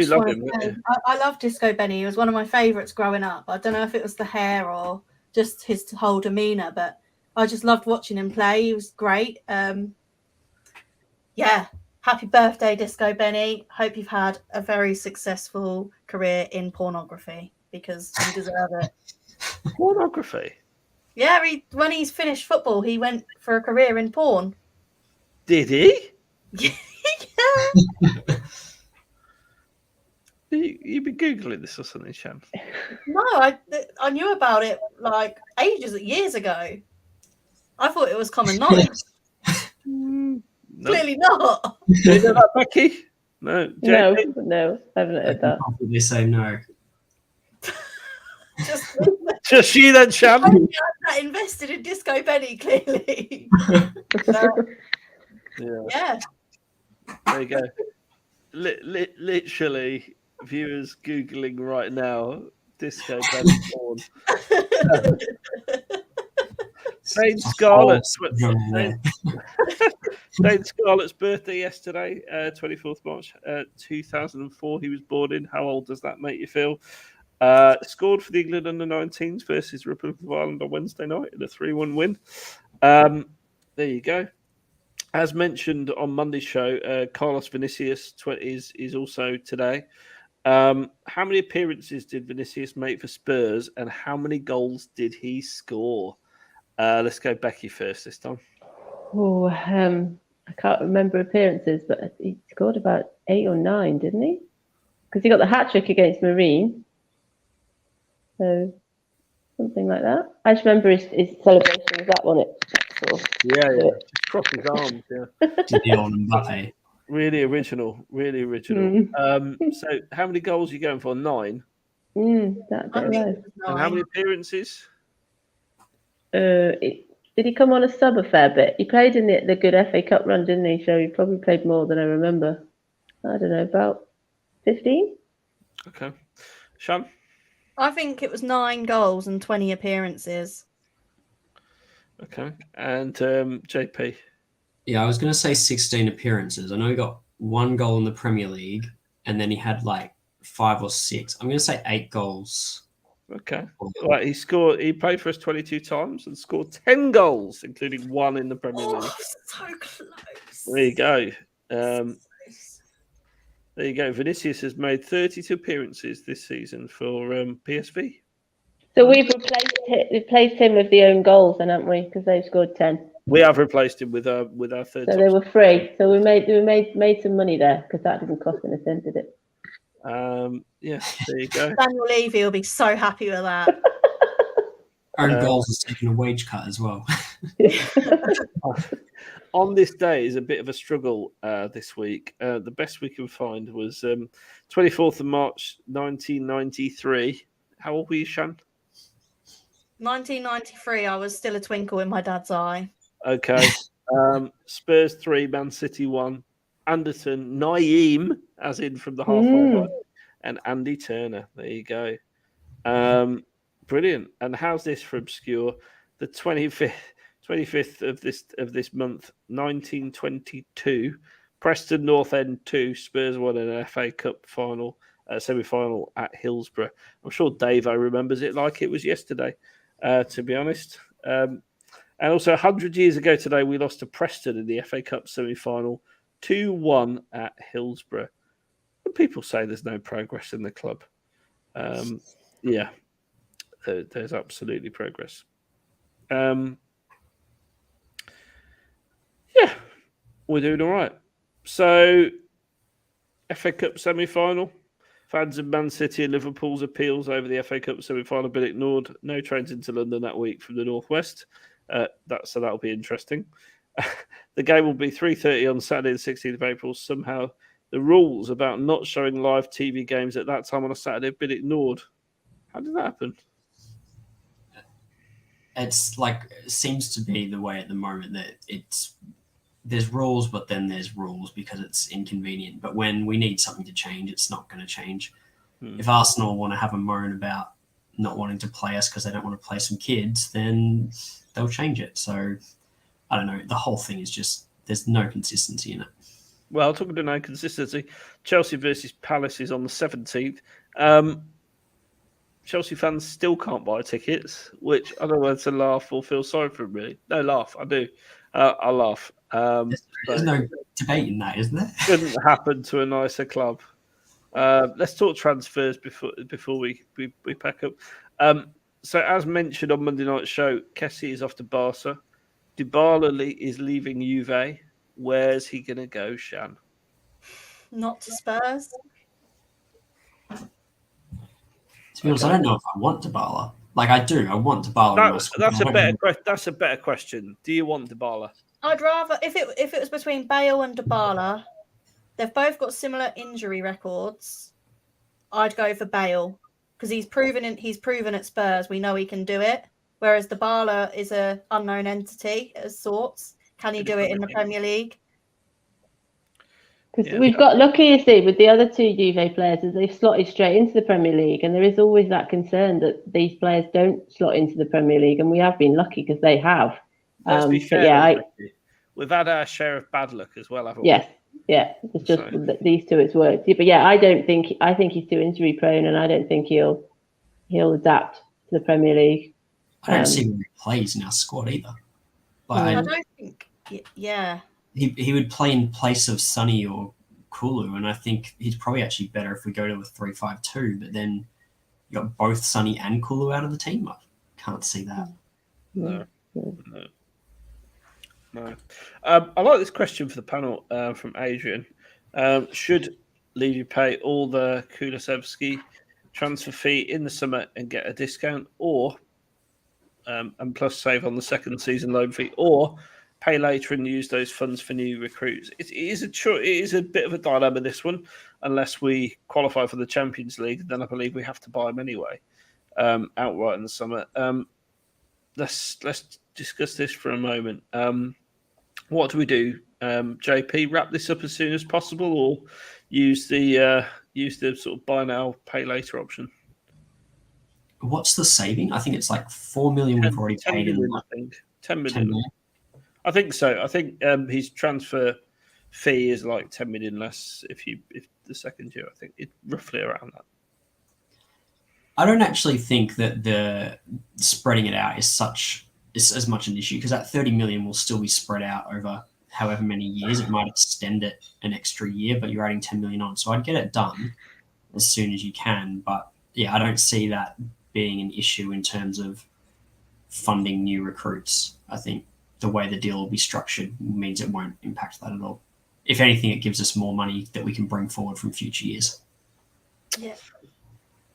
love Disco Benny. He was one of my favourites growing up. I don't know if it was the hair or just his whole demeanour, but I just loved watching him play. He was great. Happy birthday, Disco Benny. Hope you've had a very successful career in pornography, because you deserve it. Pornography? Yeah, when he's finished football, he went for a career in porn. Did he? Yeah. You've been Googling this or something, Shan? No, I knew about it like years ago. I thought it was common knowledge. No. Clearly not. Do you know that, Becky? No. No, I haven't heard that. They say no. Just you then, Shan. I'm not invested in Disco Benny, clearly. Yeah. There you go. Literally, viewers Googling right now, Disco Benny porn. Dane Scarlett's birthday yesterday, 24th March 2004. He was born in. How old does that make you feel? Scored for the England under-19s versus Republic of Ireland on Wednesday night in a 3-1 win. There you go. As mentioned on Monday's show, Carlos Vinicius is also today. How many appearances did Vinicius make for Spurs, and how many goals did he score? Let's go Becky first this time. Oh, I can't remember appearances, but he scored about 8 or 9, didn't he? Because he got the hat-trick against Marine. So, something like that. I just remember his celebration was that one. Yeah. Just cross his arms, yeah. Did the old Mbappe. Really original. So, how many goals are you going for? 9? That's a bit low. And how many appearances? Did he come on a sub a fair bit? He played in the good FA Cup run, didn't he? So he probably played more than I remember. I don't know, about 15? Okay. Sean? I think it was 9 goals and 20 appearances. Okay. And JP? Yeah, I was going to say 16 appearances. I know he got 1 goal in the Premier League, and then he had like 5 or 6. I'm going to say 8 goals. Okay. Right, he played for us 22 times and scored 10 goals, including 1 in the Premier League. So close. There you go. There you go. Vinicius has made 32 appearances this season for PSV. So we've replaced him with the own goals, then, haven't we? Because they've scored 10. We have replaced him with our third. So they were free. So we made some money there, because that didn't cost an cent, did it? Yeah, there you go. Daniel Levy will be so happy with that. Own goals has taken a wage cut as well. on this day is a bit of a struggle this week. The best we can find was 24th of March, 1993. How old were you, Shan? 1993, I was still a twinkle in my dad's eye. Okay. Spurs 3, Man City 1. Anderton, Naeem, as in from the halfway line, and Andy Turner. There you go. Brilliant. And how's this for obscure? The 25th of this month, 1922, Preston North End 2, Spurs won an FA Cup final, semi-final at Hillsborough. I'm sure Davo remembers it like it was yesterday, to be honest. And also 100 years ago today, we lost to Preston in the FA Cup semi-final, 2-1 at Hillsborough. And people say there's no progress in the club. Yeah, there's absolutely progress. Yeah, we're doing all right. So, FA Cup semi-final. Fans of Man City and Liverpool's appeals over the FA Cup semi-final have been ignored. No trains into London that week from the northwest. So that'll be interesting. The game will be 3:30 on Saturday, the 16th of April. Somehow, the rules about not showing live TV games at that time on a Saturday have been ignored. How did that happen? It's like it seems to be the way at the moment that there's rules, but then there's rules because it's inconvenient. But when we need something to change, it's not going to change. If Arsenal want to have a moan about not wanting to play us because they don't want to play some kids, then they'll change it. So I don't know. The whole thing is just there's no consistency in it. Well, talking to no consistency, Chelsea versus Palace is on the 17th. Chelsea fans still can't buy tickets, which I don't know whether to laugh or feel sorry for them, really. No, laugh. I do. I'll laugh. There's no debate in that, isn't there? Couldn't happen to a nicer club. Let's talk transfers before we pack up. So, as mentioned on Monday night's show, Kessie is off to Barca. Dybala is leaving Juve. Where's he going to go, Shan? Not to Spurs. To be honest, I don't know if I want Dybala. Like I do, I want Dybala. That's a better question. Do you want Dybala? I'd rather if it was between Bale and Dybala, they've both got similar injury records. I'd go for Bale because he's proven at Spurs. We know he can do it. Whereas Dybala is an unknown entity of sorts. Can he do it in the Premier League? Because we've got lucky, you see, with the other two Juve players, is they've slotted straight into the Premier League, and there is always that concern that these players don't slot into the Premier League, and we have been lucky because they have. Let's be fair, we've had our share of bad luck as well, haven't we? Yeah. It's just these two it's worked. But yeah, I think he's too injury prone, and I don't think he'll adapt to the Premier League. I don't see where he plays in our squad either. I don't think. Yeah. He would play in place of Sonny or Kulu, and I think he's probably actually better if we go to a 3-5-2. But then you got both Sonny and Kulu out of the team. I can't see that. No. I like this question for the panel from Adrian. Should Levy pay all the Kulusevski transfer fee in the summer and get a discount, or and plus save on the second season loan fee, or pay later and use those funds for new recruits? It is a bit of a dilemma, this one. Unless we qualify for the Champions League, then I believe we have to buy them anyway, outright in the summer. Let's discuss this for a moment. What do we do? JP, wrap this up as soon as possible, or use the sort of buy now, pay later option? What's the saving? I think it's like 4 million we've already paid in. I think 10 million. I think so. I think his transfer fee is like 10 million less if the second year. I think it's roughly around that. I don't actually think that the spreading it out is as much an issue, because that 30 million will still be spread out over however many years. It might extend it an extra year, but you're adding 10 million on. So I'd get it done as soon as you can. But yeah, I don't see that being an issue in terms of funding new recruits. I think the way the deal will be structured means it won't impact that at all. If anything, it gives us more money that we can bring forward from future years. Yeah.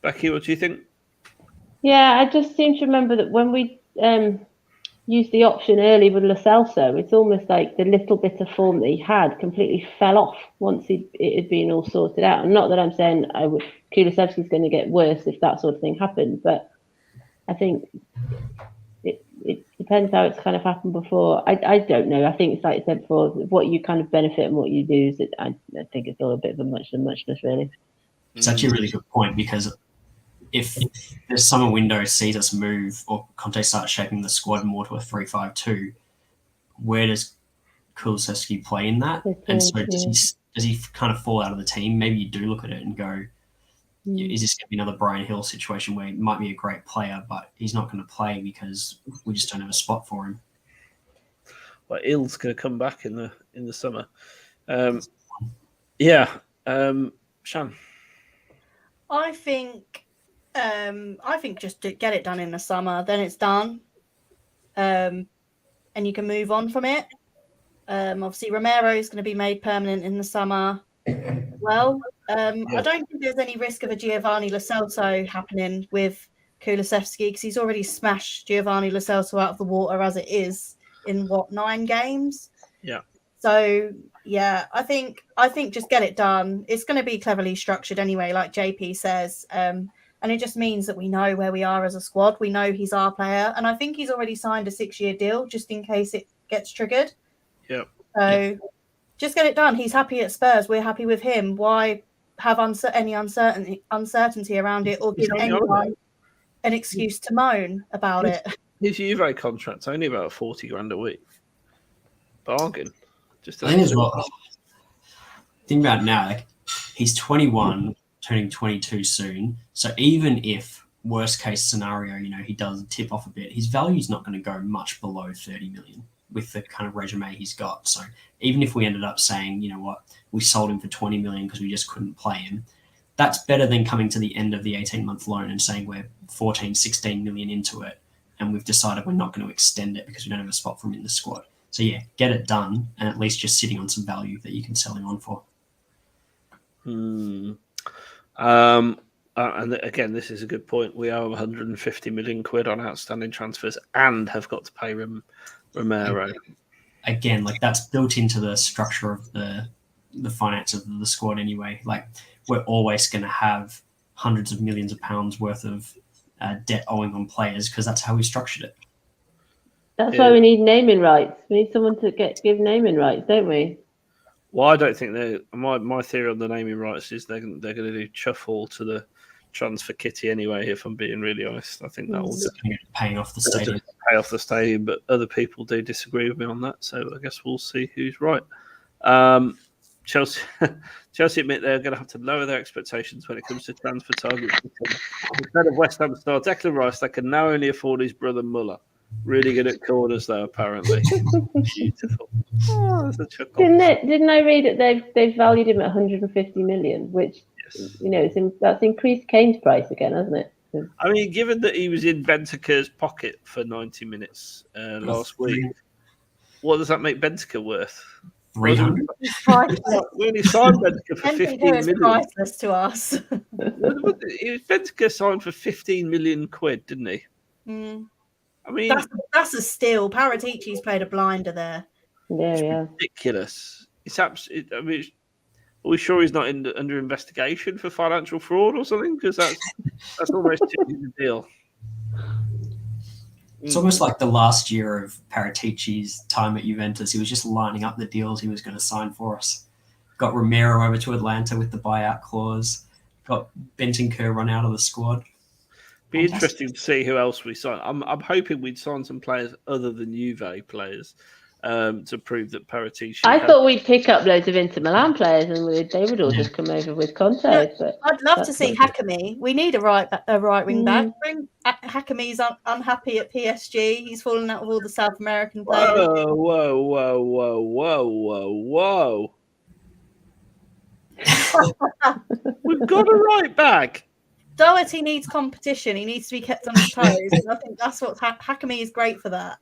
Becky, what do you think? Yeah, I just seem to remember that when we used the option early with Lo Celso. It's almost like the little bit of form that he had completely fell off once it had been all sorted out. And not that I'm saying Kulusevski's going to get worse if that sort of thing happens, but I think it depends how it's kind of happened before. I don't know. I think it's like I said before, what you kind of benefit and what you lose. I think it's all a bit of a muchness, really. It's actually a really good point, because if the summer window sees us move, or Conte starts shaping the squad more to a 3-5-2, where does Kulusevski play in that? And so does he kind of fall out of the team? Maybe you do look at it and go, is this going to be another Brian Hill situation where he might be a great player, but he's not going to play because we just don't have a spot for him? Well, Ill's going to come back in the summer. Shan. I think just to get it done in the summer, then it's done, and you can move on from it. Obviously, Romero is going to be made permanent in the summer. Well, I don't think there's any risk of a Giovanni Lo Celso happening with Kulusevski, because he's already smashed Giovanni Lo Celso out of the water as it is in 9 games. Yeah. So yeah, I think just get it done. It's going to be cleverly structured anyway, like JP says, and it just means that we know where we are as a squad. We know he's our player, and I think he's already signed a 6-year deal just in case it gets triggered. Yeah. So just get it done. He's happy at Spurs. We're happy with him. Why have any uncertainty around it, or give anyone an excuse to moan about it? His Juve contract's only about 40 grand a week. Bargain. Just I think as well. Think about it now. Like, he's 21, turning 22 soon. So even if worst case scenario, he does tip off a bit, his value is not going to go much below 30 million with the kind of resume he's got. So even if we ended up saying, you know what, we sold him for 20 million because we just couldn't play him, that's better than coming to the end of the 18-month loan and saying we're 14, 16 million into it and we've decided we're not going to extend it because we don't have a spot for him in the squad. So yeah, get it done, and at least just sitting on some value that you can sell him on for. And again, this is a good point. We owe 150 million quid on outstanding transfers and have got to pay Romero. Again, like, that's built into the structure of the finance of the squad anyway. Like, we're always going to have hundreds of millions of pounds worth of debt owing on players because that's how we structured it. That's why we need naming rights. We need someone to give naming rights, don't we? Well, I don't think my theory on the naming rights is they're going to do chuff all to the transfer kitty anyway. If I'm being really honest, I think that will paying off the stadium. Pay off the stadium, but other people do disagree with me on that. So I guess we'll see who's right. Chelsea admit they're going to have to lower their expectations when it comes to transfer targets. Instead of West Ham star Declan Rice, they can now only afford his brother Muller. Really good at corners, though, apparently. Beautiful. Oh, that's a chuckle. Didn't I read that they've valued him at 150 million, which that's increased Kane's price again, hasn't it? I mean, given that he was in Bentancur's pocket for 90 minutes last week, what does that make Bentancur worth? 300. We only signed Bentancur for 15 million. Priceless to us. Bentancur signed for 15 million quid, didn't he? Mm. I mean, that's a steal. Paratici's played a blinder there. Yeah. Ridiculous. It's absolutely. I mean, are we sure he's not under investigation for financial fraud or something? Because that's almost the deal. It's almost like the last year of Paratici's time at Juventus. He was just lining up the deals he was going to sign for us. Got Romero over to Atlanta with the buyout clause. Got Bentancur run out of the squad. Be interesting to see who else we sign. I'm hoping we'd sign some players other than Juve players to prove that Paratici. I thought we'd pick up loads of Inter Milan players and they would all just come over with Conte. But I'd love to see Hakimi. We need a right wing back. Hakimi's unhappy at PSG. He's fallen out with all the South American players. Whoa. We've got a right back. Doherty needs competition. He needs to be kept on his toes. And I think that's what Hakimi is great for that.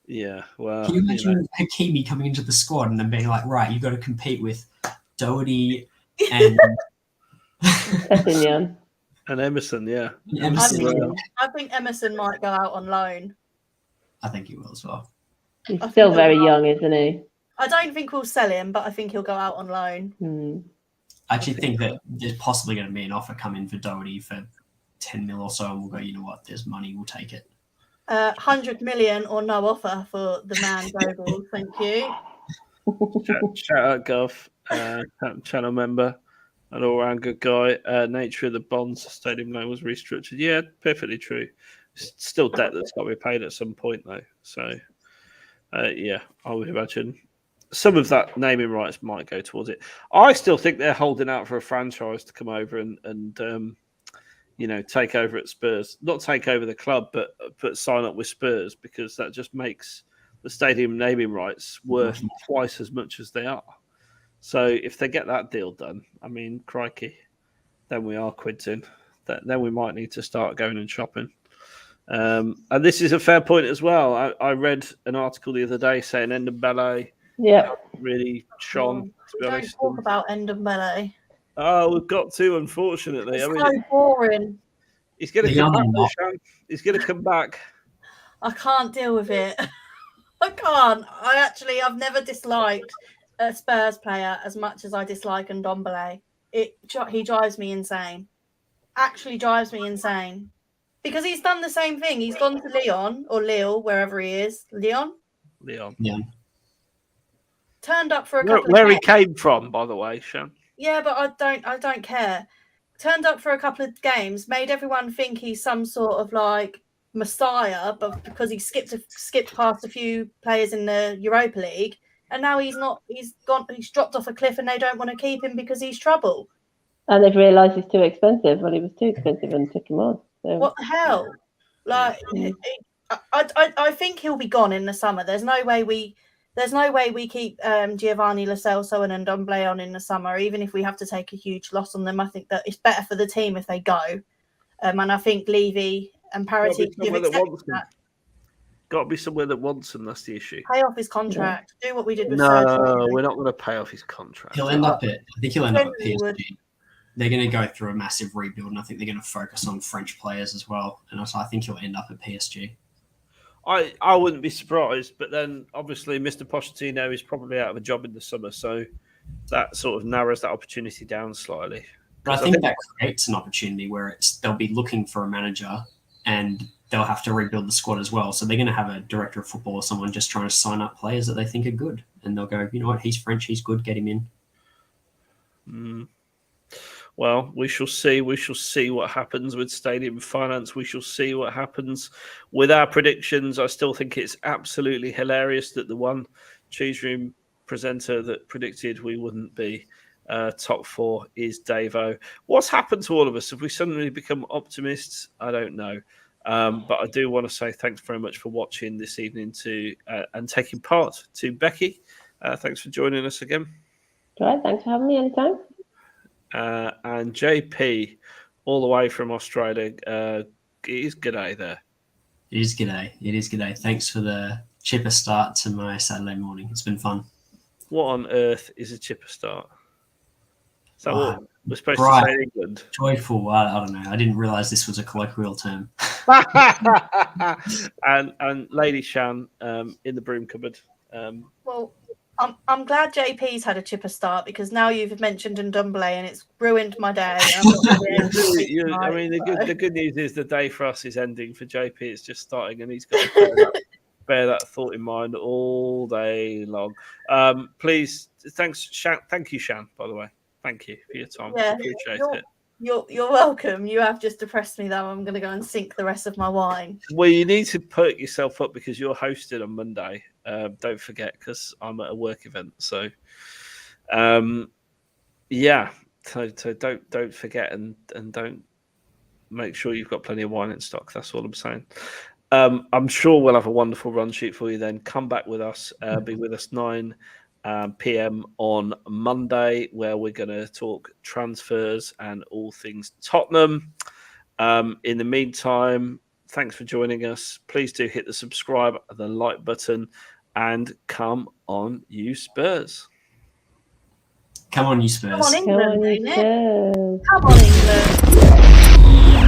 Yeah, well. Can you imagine Hakimi coming into the squad and then being like, right, you've got to compete with Doherty and Sessegnon. And Emerson, yeah. I think Emerson might go out on loan. I think he will as well. He's still very young, isn't he? I don't think we'll sell him, but I think he'll go out on loan. I actually think that there's possibly going to be an offer come in for Doherty for 10 mil or so, and we'll go, you know what, there's money, we'll take it. 100 million or no offer for the man global. Thank you. Shout out Gov, channel member, an all-round good guy. Nature of the bonds, stadium loan was restructured. Yeah, perfectly true. Still debt that's got to be paid at some point, though. So, yeah, I would imagine some of that naming rights might go towards it. I still think they're holding out for a franchise to come over and take over at Spurs. Not take over the club, but sign up with Spurs, because that just makes the stadium naming rights worth twice as much as they are. So if they get that deal done, I mean, crikey, then we are quids in. Then we might need to start going and shopping. And this is a fair point as well. I read an article the other day saying Ndombele really shone. To be honest, don't talk about Ndombele. Oh, we've got to, unfortunately. It's so boring. He's going to come back. He's going to come back. I can't deal with it. I can't. I've never disliked a Spurs player as much as I dislike Ndombele. He drives me insane. Actually drives me insane. Because he's done the same thing. He's gone to Lyon or Lille, wherever he is. Lyon. Turned up for a couple where of he came from, by the way, Shan. Yeah, but I don't care. Turned up for a couple of games, made everyone think he's some sort of like messiah, but because he skipped past a few players in the Europa League, and now he's not. He's dropped off a cliff, and they don't want to keep him because he's trouble. And they've realised he's too expensive. Well, he was too expensive and took him on. So. What the hell? Like, I think he'll be gone in the summer. There's no way we keep Giovanni Lo Celso and Ndombele on in the summer, even if we have to take a huge loss on them. I think that it's better for the team if they go. And I think Levy and Parity give that. Got to be somewhere that wants him. That's the issue. Pay off his contract. Do what we did with No, we're not going to pay off his contract. I think he'll end up at PSG. They're going to go through a massive rebuild, and I think they're going to focus on French players as well. And also, I think he'll end up at PSG. I wouldn't be surprised, but then obviously Mr. Pochettino is probably out of a job in the summer, so that sort of narrows that opportunity down slightly. But I think that creates an opportunity where they'll be looking for a manager and they'll have to rebuild the squad as well. So they're going to have a director of football or someone just trying to sign up players that they think are good. And they'll go, you know what, he's French, he's good, get him in. Well, we shall see. We shall see what happens with stadium finance. We shall see what happens with our predictions. I still think it's absolutely hilarious that the one Choose presenter that predicted we wouldn't be top four is Davo. What's happened to all of us? Have we suddenly become optimists? I don't know. But I do want to say thanks very much for watching this evening and taking part. To Becky, thanks for joining us again. Right, thanks for having me anytime. And JP, all the way from Australia, it is g'day there. It is g'day. Thanks for the chipper start to my Saturday morning. It's been fun. What on earth is a chipper start? Is that what we're supposed to say in England? Joyful. I don't know. I didn't realise this was a colloquial term. and Lady Shan in the broom cupboard. Well, I'm glad JP's had a chipper start, because now you've mentioned Ndombele and it's ruined my day. The good news is the day for us is ending. For JP, it's just starting, and he's got to bear that thought in mind all day long. Please, thanks, Shan. Thank you, Shan, by the way. Thank you for your time. Yeah, appreciate it. You're welcome. You have just depressed me, though. I'm going to go and sink the rest of my wine. Well, you need to perk yourself up because you're hosted on Monday. Don't forget, because I'm at a work event. So, yeah. So don't forget and don't make sure you've got plenty of wine in stock. That's all I'm saying. I'm sure we'll have a wonderful run sheet for you then. Come back with us. Be with us 9 p.m. on Monday, where we're going to talk transfers and all things Tottenham. In the meantime, thanks for joining us. Please do hit the subscribe and the like button, and come on, you Spurs. Come on, you Spurs. Come on, England. Come on, Come on, England.